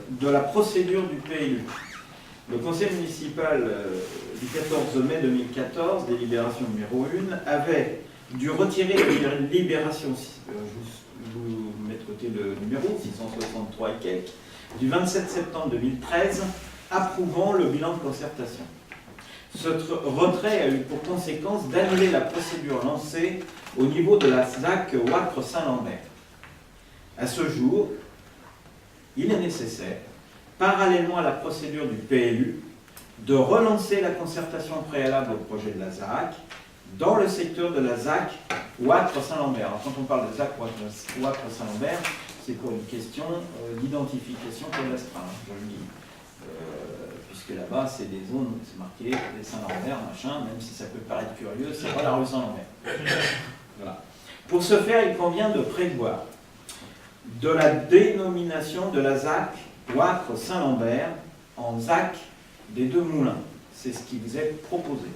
S1: de la procédure du PLU, le conseil municipal du 14 mai 2014, délibération numéro 1, avait dû retirer la délibération, je vous mets de côté le numéro, 663 et quelques, du 27 septembre 2013, approuvant le bilan de concertation. Ce retrait a eu pour conséquence d'annuler la procédure lancée au niveau de la ZAC Wâtre-Saint-Lambert. À ce jour, il est nécessaire, parallèlement à la procédure du PLU, de relancer la concertation préalable au projet de la ZAC dans le secteur de la ZAC Wâtre-Saint-Lambert. Alors, quand on parle de ZAC Wâtre-Saint-Lambert, c'est pour une question d'identification cadastre, je le dis. Puisque là-bas, c'est des zones, c'est marqué les Saint-Lambert, machin, même si ça peut paraître curieux, c'est pas la rue Saint-Lambert. Voilà. Pour ce faire, il convient de prévoir de la dénomination de la ZAC Wâtre-Saint-Lambert en ZAC des deux moulins. C'est ce qui vous est proposé.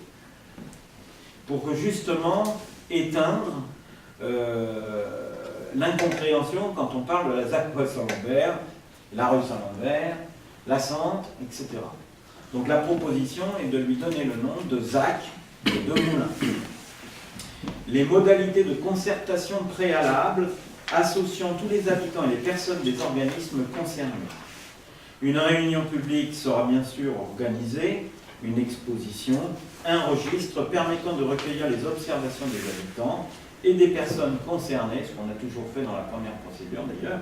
S1: Pour que justement éteindre l'incompréhension quand on parle de la ZAC Wâtre-Saint-Lambert, la rue Saint-Lambert, la Sante, etc. Donc la proposition est de lui donner le nom de ZAC des deux moulins. Les modalités de concertation préalable associant tous les habitants et les personnes des organismes concernés. Une réunion publique sera bien sûr organisée, une exposition, un registre permettant de recueillir les observations des habitants et des personnes concernées, ce qu'on a toujours fait dans la première procédure d'ailleurs,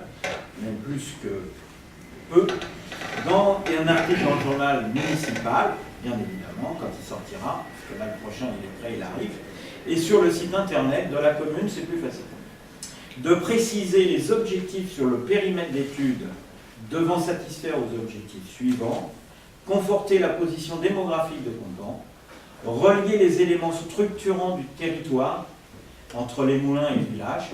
S1: même plus que peu, dans un article dans le journal municipal, bien évidemment, quand il sortira, parce que là le prochain il est prêt, il arrive, et sur le site internet de la commune, c'est plus facile. De préciser les objectifs sur le périmètre d'étude devant satisfaire aux objectifs suivants, conforter la position démographique de Concan, relier les éléments structurants du territoire entre les moulins et le village,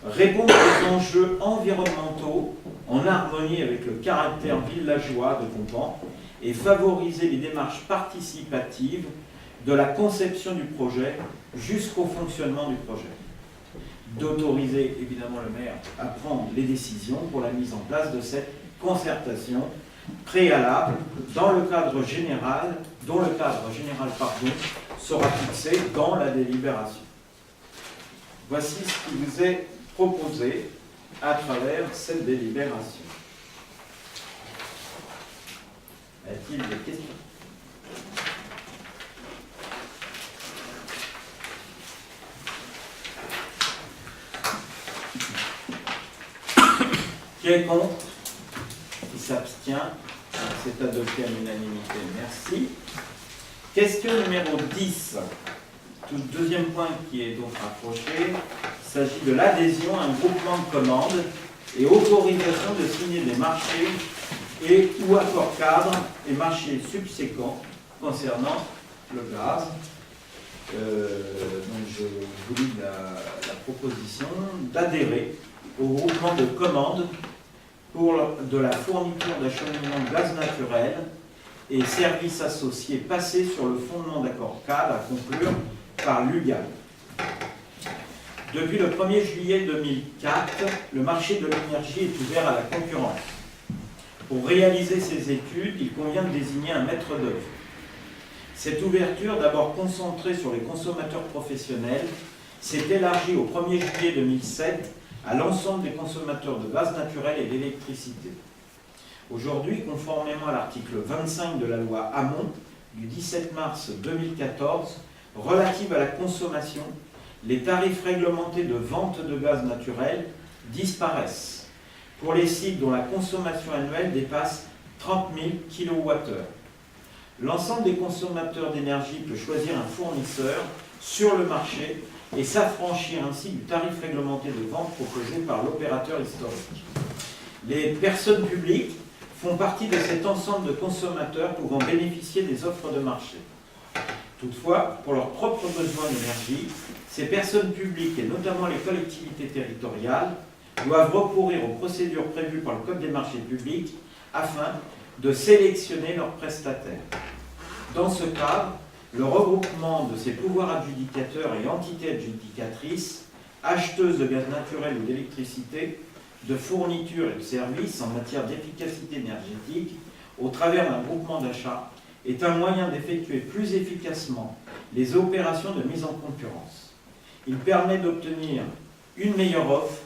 S1: répondre aux enjeux environnementaux en harmonie avec le caractère villageois de Concan et favoriser les démarches participatives de la conception du projet jusqu'au fonctionnement du projet. D'autoriser évidemment le maire à prendre les décisions pour la mise en place de cette concertation préalable dont le cadre général sera fixé dans la délibération. Voici ce qui vous est proposé à travers cette délibération. Y a-t-il des questions ? Qui est contre? Qui s'abstient? C'est adopté à l'unanimité. Merci. Question numéro 10. Tout deuxième point qui est donc rapproché, il s'agit de l'adhésion à un groupement de commandes et autorisation de signer des marchés et ou accords cadres et marchés subséquents concernant le gaz. Donc je vous lis la proposition d'adhérer au groupement de commandes pour de la fourniture d'acheminement de gaz naturel et services associés passés sur le fondement d'accords cadres à conclure par l'UGAP. Depuis le 1er juillet 2004, le marché de l'énergie est ouvert à la concurrence. Pour réaliser ces études, il convient de désigner un maître d'œuvre. Cette ouverture, d'abord concentrée sur les consommateurs professionnels, s'est élargie au 1er juillet 2007 à l'ensemble des consommateurs de gaz naturel et d'électricité. Aujourd'hui, conformément à l'article 25 de la loi Hamon du 17 mars 2014, relative à la consommation, les tarifs réglementés de vente de gaz naturel disparaissent pour les sites dont la consommation annuelle dépasse 30 000 kWh. L'ensemble des consommateurs d'énergie peut choisir un fournisseur sur le marché et s'affranchir ainsi du tarif réglementé de vente proposé par l'opérateur historique. Les personnes publiques font partie de cet ensemble de consommateurs pouvant bénéficier des offres de marché. Toutefois, pour leurs propres besoins d'énergie, ces personnes publiques, et notamment les collectivités territoriales, doivent recourir aux procédures prévues par le Code des marchés publics afin de sélectionner leurs prestataires. Dans ce cadre, le regroupement de ces pouvoirs adjudicateurs et entités adjudicatrices, acheteuses de gaz naturel ou d'électricité, de fournitures et de services en matière d'efficacité énergétique, au travers d'un groupement d'achat, est un moyen d'effectuer plus efficacement les opérations de mise en concurrence. Il permet d'obtenir une meilleure offre,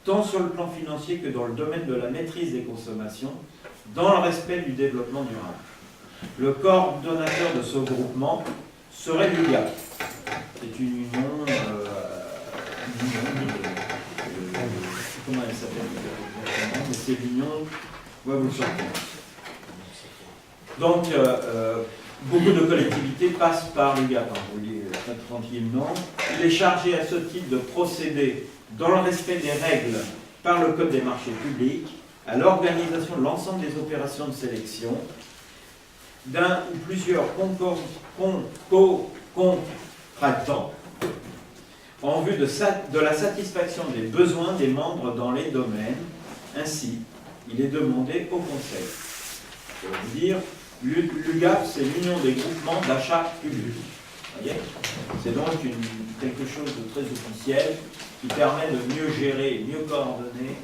S1: tant sur le plan financier que dans le domaine de la maîtrise des consommations, dans le respect du développement durable. Le coordonnateur de ce groupement serait l'UGAP. C'est une union, comment elle s'appelle exactement, mais c'est l'union, ouais, vous le savez. Donc, beaucoup de collectivités passent par l'UGAP, hein, vous voulez très tranquillement. Il est chargé à ce titre de procéder, dans le respect des règles par le Code des marchés publics, à l'organisation de l'ensemble des opérations de sélection d'un ou plusieurs contractants en vue de la satisfaction des besoins des membres dans les domaines. Ainsi, il est demandé au Conseil. Je veux dire, l'UGAP, c'est l'Union des groupements d'achat public. C'est donc quelque chose de très officiel qui permet de mieux gérer et mieux coordonner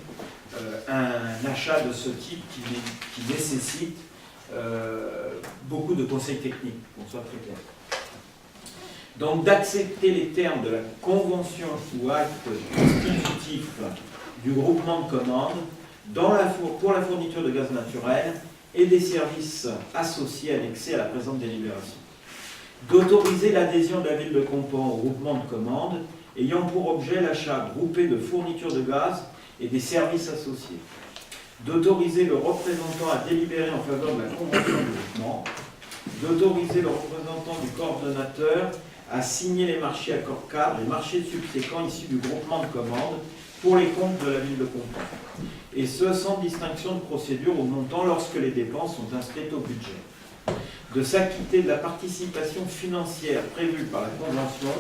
S1: un achat de ce type qui nécessite beaucoup de conseils techniques, qu'on soit très clair. Donc d'accepter les termes de la convention ou acte constitutif du groupement de commandes pour la fourniture de gaz naturel et des services associés annexés à la présente délibération. D'autoriser l'adhésion de la ville de Compan au groupement de commandes ayant pour objet l'achat groupé de fourniture de gaz et des services associés. D'autoriser le représentant à délibérer en faveur de la convention de groupement. D'autoriser le représentant du coordonnateur à signer les marchés accords cadres et marchés subséquents issus du groupement de commandes pour les comptes de la ville de Compan. Et ce, sans distinction de procédure ou montant lorsque les dépenses sont inscrites au budget. De s'acquitter de la participation financière prévue par la convention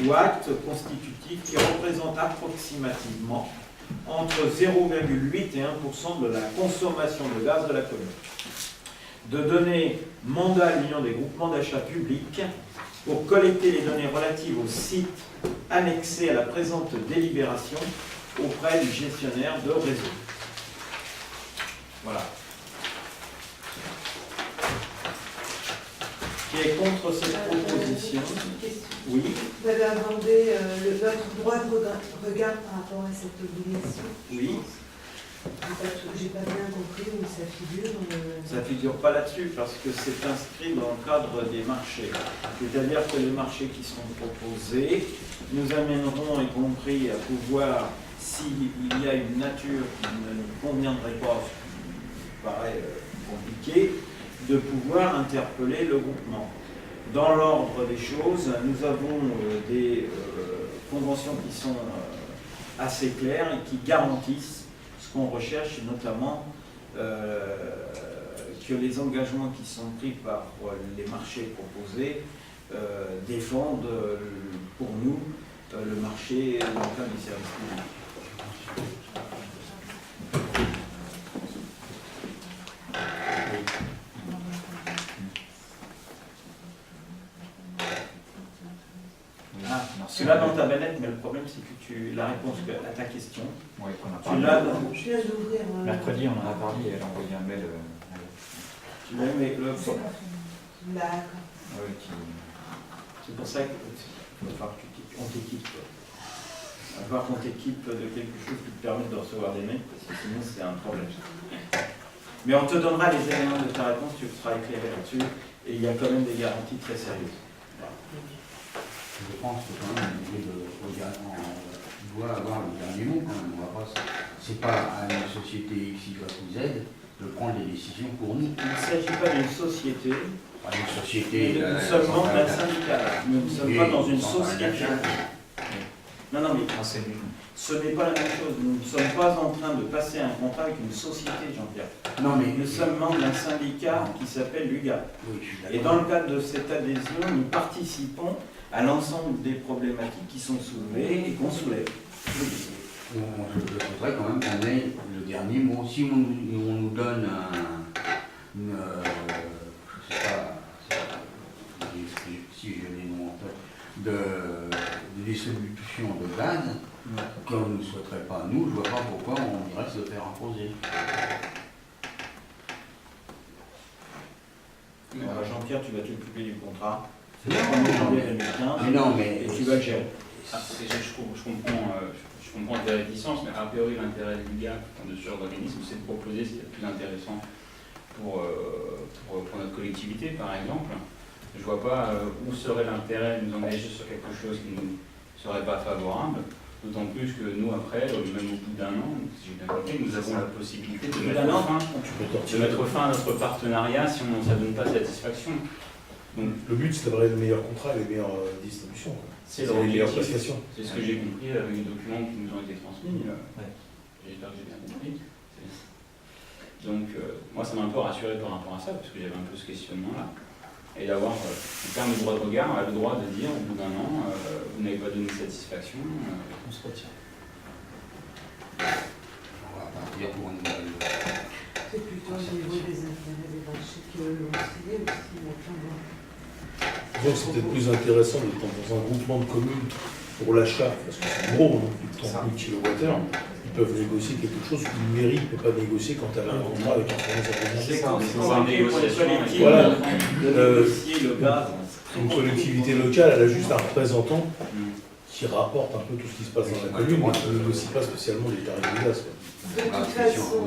S1: ou acte constitutif qui représente approximativement entre 0,8 et 1% de la consommation de gaz de la commune. De donner mandat à l'Union des groupements d'achat publics pour collecter les données relatives aux sites annexés à la présente délibération auprès du gestionnaire de réseau. Voilà. Qui est contre cette proposition? Oui.
S5: Vous avez abordé notre droit de regard par rapport à cette obligation.
S1: Oui.
S5: J'ai pas bien compris où ça figure.
S1: Ça ne figure pas là-dessus parce que c'est inscrit dans le cadre des marchés. C'est-à-dire que les marchés qui seront proposés nous amèneront, y compris à pouvoir s'il y a une nature qui ne nous conviendrait pas, ce qui paraît compliqué, de pouvoir interpeller le groupement. Dans l'ordre des choses, nous avons des conventions qui sont assez claires et qui garantissent ce qu'on recherche, notamment que les engagements qui sont pris par les marchés proposés défendent pour nous le marché dans le cadre du service public. Tu l'as dans ta banette, mais le problème c'est que la réponse à ta question,
S3: Ouais, qu'on a
S1: tu
S3: parlé.
S1: l'as dans...
S5: Je viens d'ouvrir.
S3: Mercredi, on en a parlé et elle a envoyé un mail.
S1: Tu l'as, mais
S5: D'accord.
S1: c'est pour ça qu'il va falloir qu'on t'équipe. Il va falloir qu'on t'équipe de quelque chose qui te permette de recevoir des mails, parce que sinon c'est un problème. Mais on te donnera les éléments de ta réponse, tu seras éclairé là-dessus, et il y a quand même des garanties très sérieuses. Voilà.
S2: Je pense que quand même, on doit avoir le dernier mot quand même. C'est pas à une société X, Y ou Z de prendre les décisions pour nous.
S1: Il ne s'agit pas d'une société,
S2: Pas une société.
S1: mais seulement d'un syndicat. Nous ne sommes pas dans une société. Non, non, mais ce n'est pas la même chose. Nous ne sommes pas en train de passer un contrat avec une société, Jean-Pierre.
S2: Non, mais
S1: Nous sommes membres d'un syndicat qui s'appelle l'UGA.
S2: oui, je suis d'accord.
S1: Et dans le cadre de cette adhésion, nous participons à l'ensemble des problématiques qui sont soulevées et qu'on soulève.
S2: Je voudrais quand même qu'on ait le dernier mot. Si on nous donne je sais pas, si je l'ai non en tête, de distribution de gaz, qu'on ne souhaiterait pas nous, je vois pas pourquoi on irait se faire imposer.
S1: Jean-Pierre, tu vas t'occuper du contrat. C'est
S2: Non,
S1: le 1er janvier 2015.
S2: Mais non, mais
S1: Et tu vas le gérer.
S4: Je comprends tes réticences, mais a priori l'intérêt du GAP, de ce genre d'organisme, c'est de proposer ce qui est le plus intéressant pour notre collectivité, par exemple. Je ne vois pas où serait l'intérêt de nous engager sur quelque chose qui ne nous serait pas favorable, d'autant plus que nous, après, même au bout d'un an, si j'ai bien compris, nous avons la possibilité de mettre fin à notre partenariat si ça ne donne pas satisfaction. Donc,
S7: Le but, c'est d'avoir les meilleurs contrats et les meilleures distributions.
S4: c'est
S7: les meilleures
S4: l'objectif.
S7: prestations.
S4: C'est ce que j'ai compris avec les documents qui nous ont été transmis. J'espère que j'ai bien compris. Donc, moi, ça m'a un peu rassuré par rapport à ça, parce que j'avais un peu ce questionnement-là. Et d'avoir, en termes de droit de regard, le droit de dire, au bout d'un an, vous n'avez pas donné satisfaction, on se retire.
S2: on va partir pour une nouvelle.
S5: C'est plutôt au niveau des intérêts des marchés que l'on signé aussi.
S7: Disons que c'est peut-être plus intéressant d'être dans un groupement de communes pour l'achat, parce que c'est gros, hein, plus de 30 000 kilowattheures. Ils peuvent négocier quelque chose qu'une mairie ne peut pas négocier quand elle a un contrat avec un fournisseur
S1: C'est
S7: d'énergie.
S1: compliqué pour les collectivités
S7: Voilà.
S1: de négocier le gaz.
S7: Une collectivité locale, elle a juste un représentant qui rapporte un peu tout ce qui se passe dans la commune, mais qui ne négocie pas spécialement les tarifs du gaz, quoi.
S5: De toute façon,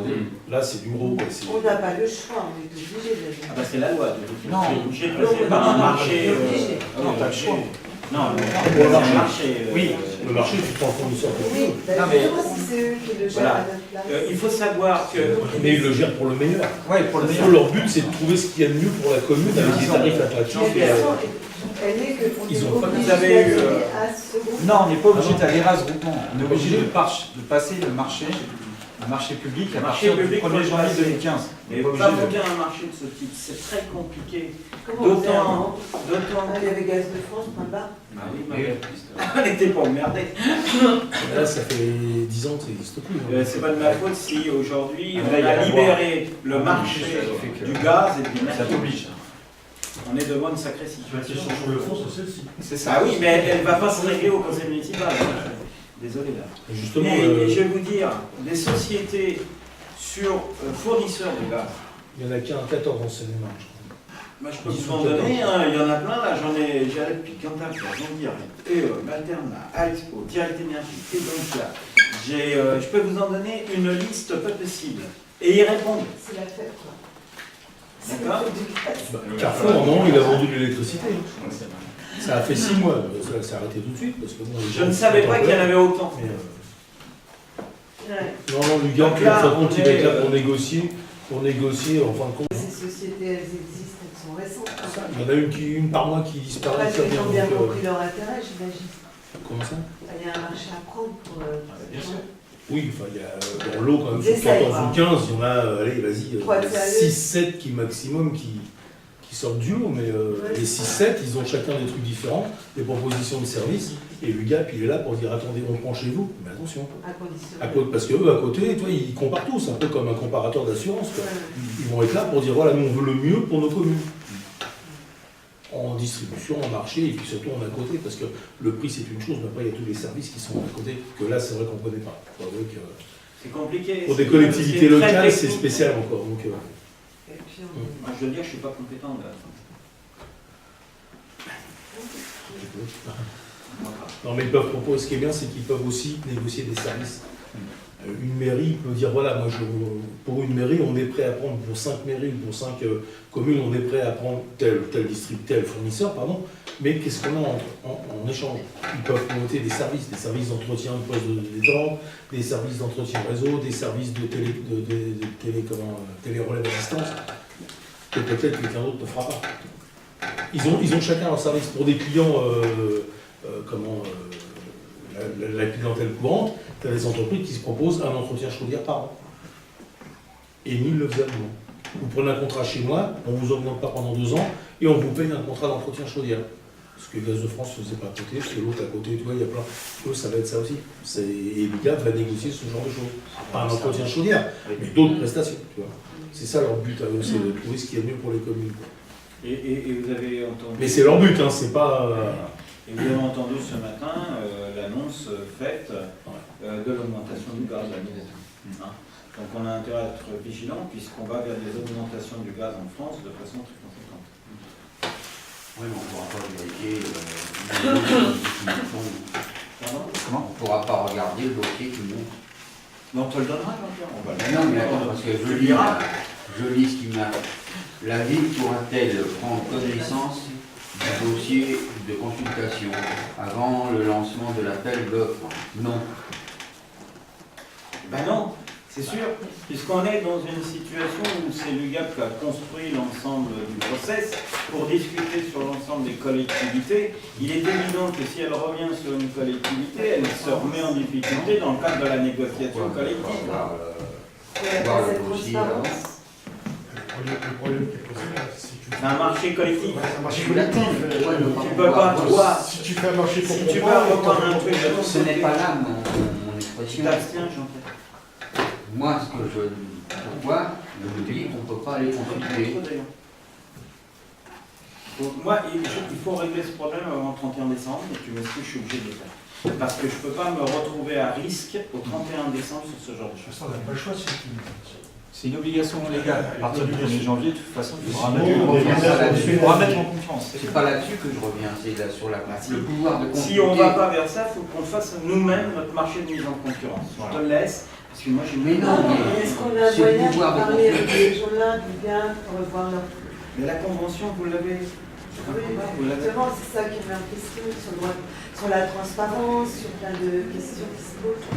S7: Là, c'est du gros, quoi.
S5: on n'a pas le choix, on est obligé de
S1: Ah bah c'est la loi. Tu
S3: Non.
S1: es obligé de passer par un marché.
S5: obligé.
S3: Non, t'as le choix.
S1: Non,
S7: Le
S1: c'est
S7: marché.
S1: un marché.
S7: Oui, le marché, tu prends un fournisseur que tu
S5: Oui,
S7: veux.
S5: ben
S3: Non, mais-
S5: justement, si c'est eux qui le gèrent
S1: Voilà.
S5: à notre place.
S1: Il faut savoir que
S7: Mais ils le gèrent pour le meilleur.
S3: Ouais, pour le
S7: Eux,
S3: meilleur.
S7: leur but, c'est de trouver ce qu'il y a de mieux pour la commune avec des tarifs attractifs.
S5: Mais de toute façon, elle est que on
S7: Ils
S5: est
S7: ont pas-
S5: obligé
S1: vous avez eu,
S5: d'adhérer à ce groupe.
S3: Non, on n'est pas obligé d'adhérer à ce groupement. On est obligé de passer le marché public à
S1: Marché
S3: partir du
S1: public,
S3: 1er
S1: faut
S3: janvier
S1: passer.
S3: 2015. On
S1: mais
S3: n'est pas
S1: pas
S3: obligé
S1: pour
S3: de...
S1: bien un marché de ce type, c'est très compliqué.
S5: Comment on fait avant
S1: D'autant
S5: Il y avait Gaz de France, point barre.
S1: Ah oui, on était pas emmerdés.
S7: Là, ça fait 10 ans que ça n'existe plus. hein.
S1: C'est pas de ma faute si aujourd'hui
S3: Ah,
S1: on
S3: là, il y a
S1: a
S3: la
S1: libéré le marché
S3: Ça fait que-
S1: du gaz et du
S3: Ça
S1: énergie.
S3: t'oblige.
S1: On est devant une sacrée
S8: La
S1: situation.
S8: question sur le fond, c'est celle-ci.
S3: C'est ça.
S1: Ah oui, mais elle ne va pas se régler au conseil municipal. Désolé là.
S7: Et justement,
S1: Et je vais vous dire, des sociétés sur fournisseurs de gaz,
S7: il n'y en a qu'un 14 en Seine-et-Marne, je crois.
S1: moi, je peux vous en donner, hein, il y en a plein là, j'allais depuis Cantal, j'en dirais, Malterna, Alexpo, Direct Énergie, Edoncia. Je peux vous en donner une liste pas possible. Et ils répondent.
S5: C'est la fête, quoi. C'est
S1: D'accord.
S5: la fête du gaz.
S7: Bah, Carrefour, en moment, il a vendu de l'électricité.
S4: Ouais, c'est vrai.
S7: Ça a fait 6 mois, ça s'est arrêté tout de suite. Parce que, bon, les
S1: Je
S7: gens
S1: ne savais
S7: sont
S1: pas qu'il y en avait autant.
S7: Mais, Non, l'UGAP,
S1: Donc là,
S7: en fin de compte, il va être là
S1: on est,
S7: pour négocier, en fin de compte.
S5: Ces sociétés, elles existent, elles sont récentes.
S7: Il y en a une par mois qui disparaît.
S5: Après, ils ont bien compris leur intérêt, j'imagine.
S7: Comment ça?
S5: Il y a un marché à prendre pour...
S4: Bien sûr.
S7: Oui, enfin, il y a dans l'eau, quand même,
S5: Ils
S7: sur 14
S5: essayent,
S7: ou 15, il y en a, allez, vas-y,
S5: Faut être sérieux.
S7: 6-7 qui maximum qui sortent du lot, mais les 6-7, ils ont chacun des trucs différents, des propositions de services, et l'UGAP, il est là pour dire, attendez, on prend chez vous, mais attention.
S5: À condition.
S7: Parce qu'eux, à côté, toi, ils comparent tous, un peu comme un comparateur d'assurance, quoi.
S5: Ouais.
S7: Ils vont être là pour dire, voilà, nous, on veut le mieux pour nos communes. En distribution, en marché, et puis surtout en à côté, parce que le prix, c'est une chose, mais après, il y a tous les services qui sont à côté, que là, c'est vrai qu'on ne connaît pas.
S1: c'est compliqué.
S7: Pour des
S1: C'est
S7: collectivités
S1: très
S7: locales, c'est
S1: technique.
S7: spécial encore. Donc,
S5: Et puis, on...
S1: Moi, je veux dire, je suis pas compétent là.
S7: non, mais ils peuvent proposer, ce qui est bien, c'est qu'ils peuvent aussi négocier des services. Une mairie peut dire, voilà, moi, pour une mairie, on est prêt à prendre, pour 5 mairies ou pour 5 communes, on est prêt à prendre tel fournisseur, pardon, mais qu'est-ce qu'on a en échange? Ils peuvent noter des services d'entretien de poste de détente, des services d'entretien réseau, des services de télé-relais à distance, que peut-être quelqu'un d'autre ne fera pas. Ils ont chacun leur service. Pour des clients, la clientèle courante, tu as des entreprises qui se proposent un entretien chaudière par an. Et ni le faisaient nous. Vous prenez un contrat chez moi, on ne vous augmente pas pendant 2 ans, et on vous paye un contrat d'entretien chaudière. Ce que Gaz de France ne faisait pas à côté, ce que l'autre à côté, tu vois, il y a plein. Eux, ça va être ça aussi. Et l'UGAP va négocier ce genre de choses. Pas un entretien chaudière, mais d'autres prestations, tu vois. C'est ça leur but à eux, c'est de trouver ce qui est mieux pour les communes, quoi.
S1: Et vous avez entendu.
S7: Mais c'est leur but, hein, c'est pas.
S1: Et vous avez entendu ce matin l'annonce faite de l'augmentation du gaz à nouveau. Hein. Donc on a intérêt à être vigilant puisqu'on va vers des augmentations du gaz en France de façon très conséquente.
S2: Oui, mais on ne pourra pas vérifier
S1: Pardon ?
S3: Comment?
S2: on ne pourra pas regarder le dossier qui monte.
S1: Mais on te le donnera, Jean-Pierre. On va le-
S2: Mais non, mais attends, parce que je lis ce qui m'a... La ville pourra-t-elle prendre connaissance du dossier de consultation avant le lancement de l'appel d'offres? Non.
S1: Ben non, c'est sûr, puisqu'on est dans une situation où c'est l'UGAP qui a construit l'ensemble du process pour discuter sur l'ensemble des collectivités. Il est évident que si elle revient sur une collectivité, elle se remet en difficulté dans le cadre de la négociation collective.
S5: Ouais,
S2: Voir le
S5: cette
S2: dossier,
S5: transparence.
S8: Le problème qui est posé là, c'est que
S1: C'est un marché collectif.
S8: c'est un marché
S2: Tu
S8: collectif.
S1: peux pas, toi,
S8: Si tu fais un marché pour
S1: si tu veux
S8: comprendre,
S1: reprendre un truc de ton
S2: Ce n'est
S1: côté,
S2: pas là mon
S1: tu
S2: expression.
S1: t'abstiens, Jean-Pierre.
S2: Moi, ce que je... Pourquoi je vous dis qu'on ne peut pas les consulter?
S1: Donc, moi, il faut régler ce problème avant le 31 décembre, et tu me sais que je suis obligé de le faire. Parce que je ne peux pas me retrouver à risque au 31 décembre sur ce genre de
S8: de toute
S1: choses.
S8: façon, on n'a pas le choix.
S3: C'est une obligation légale. À partir du 1er janvier, de toute façon, il faudra
S8: Sinon,
S3: mettre en confiance.
S2: C'est pas là-dessus que je reviens, c'est là sur la
S1: si.
S2: le pouvoir de consulter.
S1: Si on ne va pas vers ça, il faut qu'on fasse nous-mêmes notre marché de mise en concurrence. Je te le laisse, parce que moi j'ai
S2: Mais non, mais
S5: Est-ce qu'on a un
S2: c'est le
S5: moyen de
S2: pouvoir de
S5: parler avec
S2: consulter.
S5: les gens-là, du bien, pour revoir leur...
S1: Mais la convention, vous l'avez.
S5: Oui, justement, c'est ça qui met en question, sur la transparence, sur plein de questions qui se posent.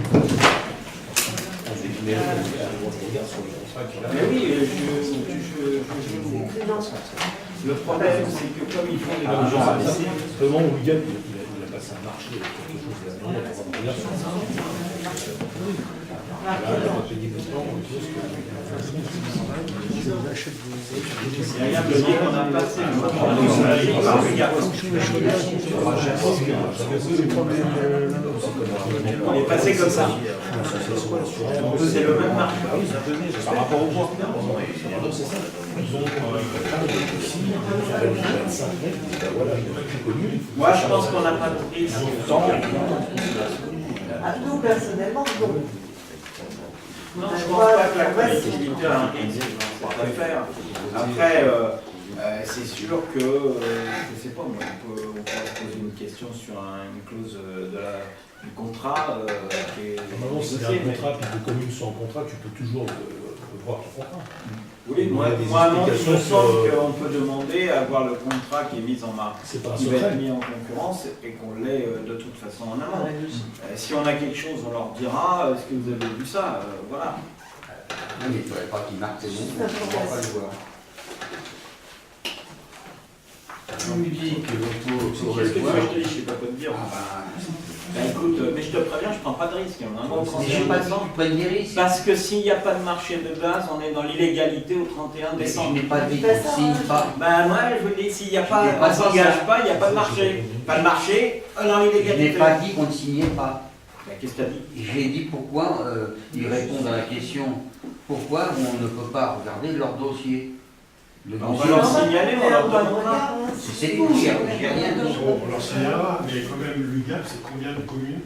S1: Mais oui,
S5: C'est écrit dans ce...
S1: le problème, c'est que comme ils font des
S7: Ah,
S1: gens
S7: genre,
S1: ici,
S7: vraiment, l'UGAP, il a passé un marché, quelque chose de la on va revenir sur ça. Là, on a payé des temps,
S1: il y a rien de dire qu'on a passé le on est passé comme ça. C'est le même marché.
S7: par rapport au bois. C'est ça. Ils ont ici, voilà, il y en a plus connu.
S1: Moi, je pense qu'on n'a pas de risque.
S5: À nous, personnellement, non.
S1: Non, je pense pas que la collectivité a un risque dans cette affaire. Après, c'est sûr que, je sais pas, moi, on pourrait se poser une question sur une clause du contrat qui est
S7: Normalement, si c'est un
S1: négociée, mais-
S7: contrat, puis que les communes sont en contrat, tu peux toujours
S8: voir ton contrat.
S1: Oui,
S7: Il y
S1: moi,
S7: a des
S1: moi non, il me
S7: explications
S1: semble
S7: sur,
S1: qu'on peut demander à avoir le contrat qui est mis en marche,
S7: c'est pas un
S1: qui va être
S7: secret.
S1: mis en concurrence et qu'on l'ait de toute façon en amont.
S5: Ouais, logique.
S1: Si on a quelque chose, on leur dira, est-ce que vous avez vu ça? Voilà.
S2: Non, mais il ne faudrait pas qu'il marque les mots, on ne va pas le voir.
S1: On lui dit,
S2: Que l'auto
S1: qu'est-ce
S2: saurait
S1: que
S2: le
S1: tu veux
S2: voir.
S1: que je te dise? Je sais pas quoi te dire.
S2: Ah
S1: Bah écoute, mais je te préviens, je prends pas de risque. Hein,
S2: bah, mais je n'ai pas dit que tu prennes des risques.
S1: parce que s'il n'y a pas de marché de gaz, on est dans l'illégalité au 31
S2: Mais je
S1: décembre.
S2: n'ai pas dit
S5: Fais ça,
S2: qu'on signe
S5: hein.
S2: pas.
S1: Ben moi, je vous dis, s'il n'y a
S2: Je
S1: pas,
S2: n'ai pas
S1: on
S2: dit
S1: s'engage
S2: ça.
S1: pas, il n'y a pas de marché. Pas de marché, dans
S2: Je n'ai
S1: l'illégalité.
S2: pas dit qu'on ne signait pas.
S1: Ben, qu'est-ce que tu as dit?
S2: J'ai dit pourquoi ils répondent à la question pourquoi on ne peut pas regarder leur dossier. Le
S1: On va
S2: dossier,
S1: leur signaler, on leur demandera.
S2: c'est tout, j'ai rien dit.
S8: Bon, on leur signalera, mais quand même, l'UGAP, c'est combien de communes?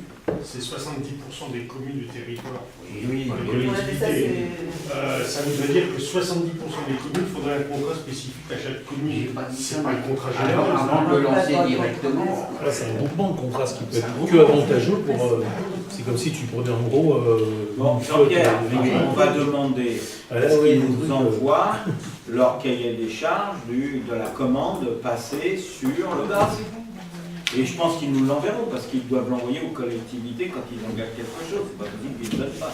S8: C'est 70% des communes du territoire.
S2: Oui,
S8: Dans les
S5: Ouais, mais ça,
S8: collectivités.
S5: c'est.
S8: Ça voudrait dire que 70% des communes, il faudrait un contrat spécifique à chaque
S2: J'ai
S8: commune.
S2: pas dit ça.
S8: C'est pas le contrat général.
S2: Avant de le lancer directement.
S7: Là, c'est un groupement de contrats, ce qui peut être que avantageux pour. C'est comme si tu prenais en gros.
S1: Bon,
S7: une flotte,
S1: Jean-Pierre,
S7: régulière.
S1: on va demander
S7: Ah, là,
S1: à ce
S7: oui,
S1: qu'ils
S7: des
S1: nous
S7: trucs,
S1: envoient leur cahier des charges de la commande passée sur le gaz. Et je pense qu'ils nous l'enverront parce qu'ils doivent l'envoyer aux collectivités quand ils engagent quelque chose. C'est pas possible qu'ils ne le donnent pas.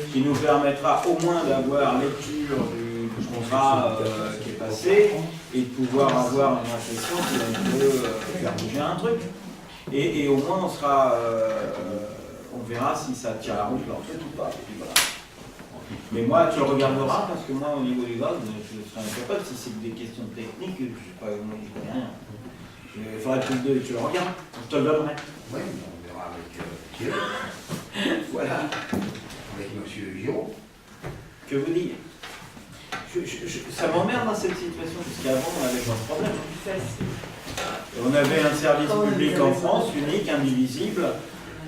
S1: Ce qui nous permettra au moins d'avoir lecture du contrat qui est passé et de pouvoir avoir une impression qu'on peut faire bouger un truc. Et au moins on verra si ça tient la route leur truc ou pas. Et puis voilà. Mais moi, tu le regarderas parce que moi, au niveau du gaz, je serai incapable. Si c'est des questions techniques, je sais pas, moi, je connais rien. Il faudrait que tu le regardes, je te le donnerai.
S2: Oui, on verra avec Thierry,
S1: Voilà.
S2: avec M. Giraud.
S1: Que vous dire ça m'emmerde dans cette situation, parce qu'avant, on avait pas de problème. On avait un service public en France, unique, indivisible,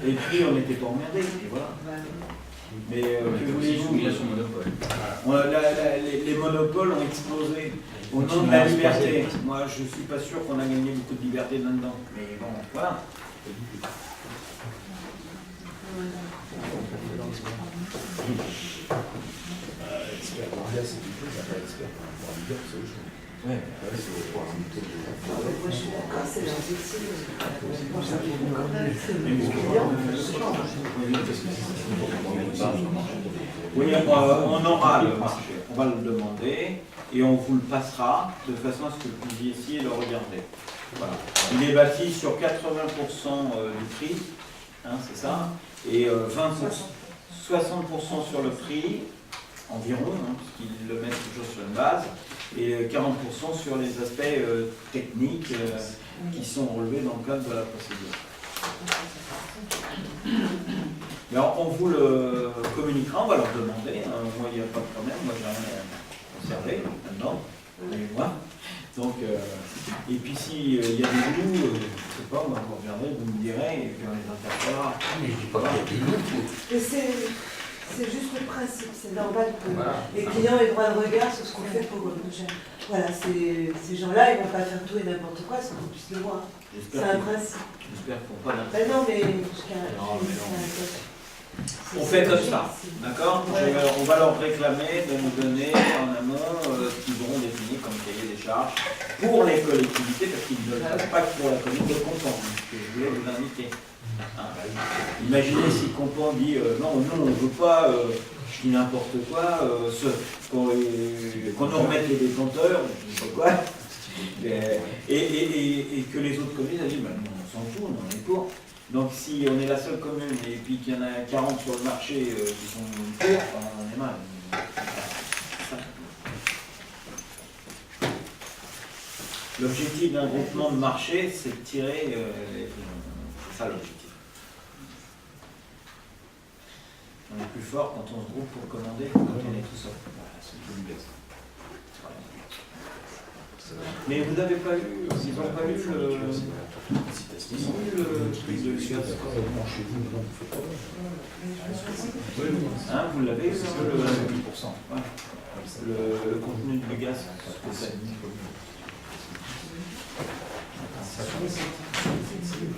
S1: et puis on n'était pas emmerdé, et voilà. Mais que voulez-vous?
S4: Il a son monopole.
S1: Les monopoles ont explosé au nom de la liberté. Moi, je ne suis pas sûr qu'on a gagné beaucoup de liberté là-dedans. Mais bon, voilà.
S7: Expert en gaz, c'est quelque chose, ça pas expert en leader, c'est autre chose.
S5: Moi, je suis d'accord, c'est leur
S1: Oui, on aura le marché, on va le demander et on vous le passera de façon à ce que vous puissiez essayer de le regarder. Voilà. Il est bâti sur 80% du prix, hein, c'est ça, et 60% sur le prix environ, hein, puisqu'ils le mettent toujours sur une base, et 40% sur les aspects techniques qui sont relevés dans le cadre de la procédure. Mais alors, on vous le communiquera, on va leur demander. Moi, il n'y a pas de problème, moi, j'ai rien à conserver là-dedans, et moi. Donc, et puis s'il y a des loups, je ne sais pas, on va vous regarder, vous me direz, et puis on les interpellera.
S2: Mais je ne dis pas qu'il y a des loups.
S5: Mais c'est juste le principe, c'est normal que
S2: Voilà.
S5: les clients aient droit de regard sur ce qu'on fait pour eux. Voilà, ces gens-là, ils ne vont pas faire tout et n'importe quoi sans qu'on puisse le voir. C'est un principe.
S1: J'espère qu'on pas d'un.
S5: Ben non, mais
S1: On fait comme ça, d'accord? On va leur réclamer de nous donner en amont ce qu'ils auront défini comme cahier des charges pour les collectivités, parce qu'ils ne le fassent pas que pour la commune de Compan, ce que je voulais vous indiquer. Hein, imaginez si Compan dit non, on ne veut pas, je dis n'importe quoi, qu'on nous remette les décompteurs, je ne sais pas quoi, et que les autres communes disent ben, on s'en fout, on est pour. Donc si on est la seule commune et puis qu'il y en a 40 sur le marché qui sont pour, on est mal. L'objectif d'un groupement de marché, c'est de tirer les clients. C'est ça l'objectif. On est plus fort quand on se groupe pour commander que quand on est tout seul. Voilà, c'est tout le bête. Mais vous n'avez pas lu, ils n'ont pas lu le truc de gaz. Hein, vous l'avez, le contenu du gaz, ce que c'est.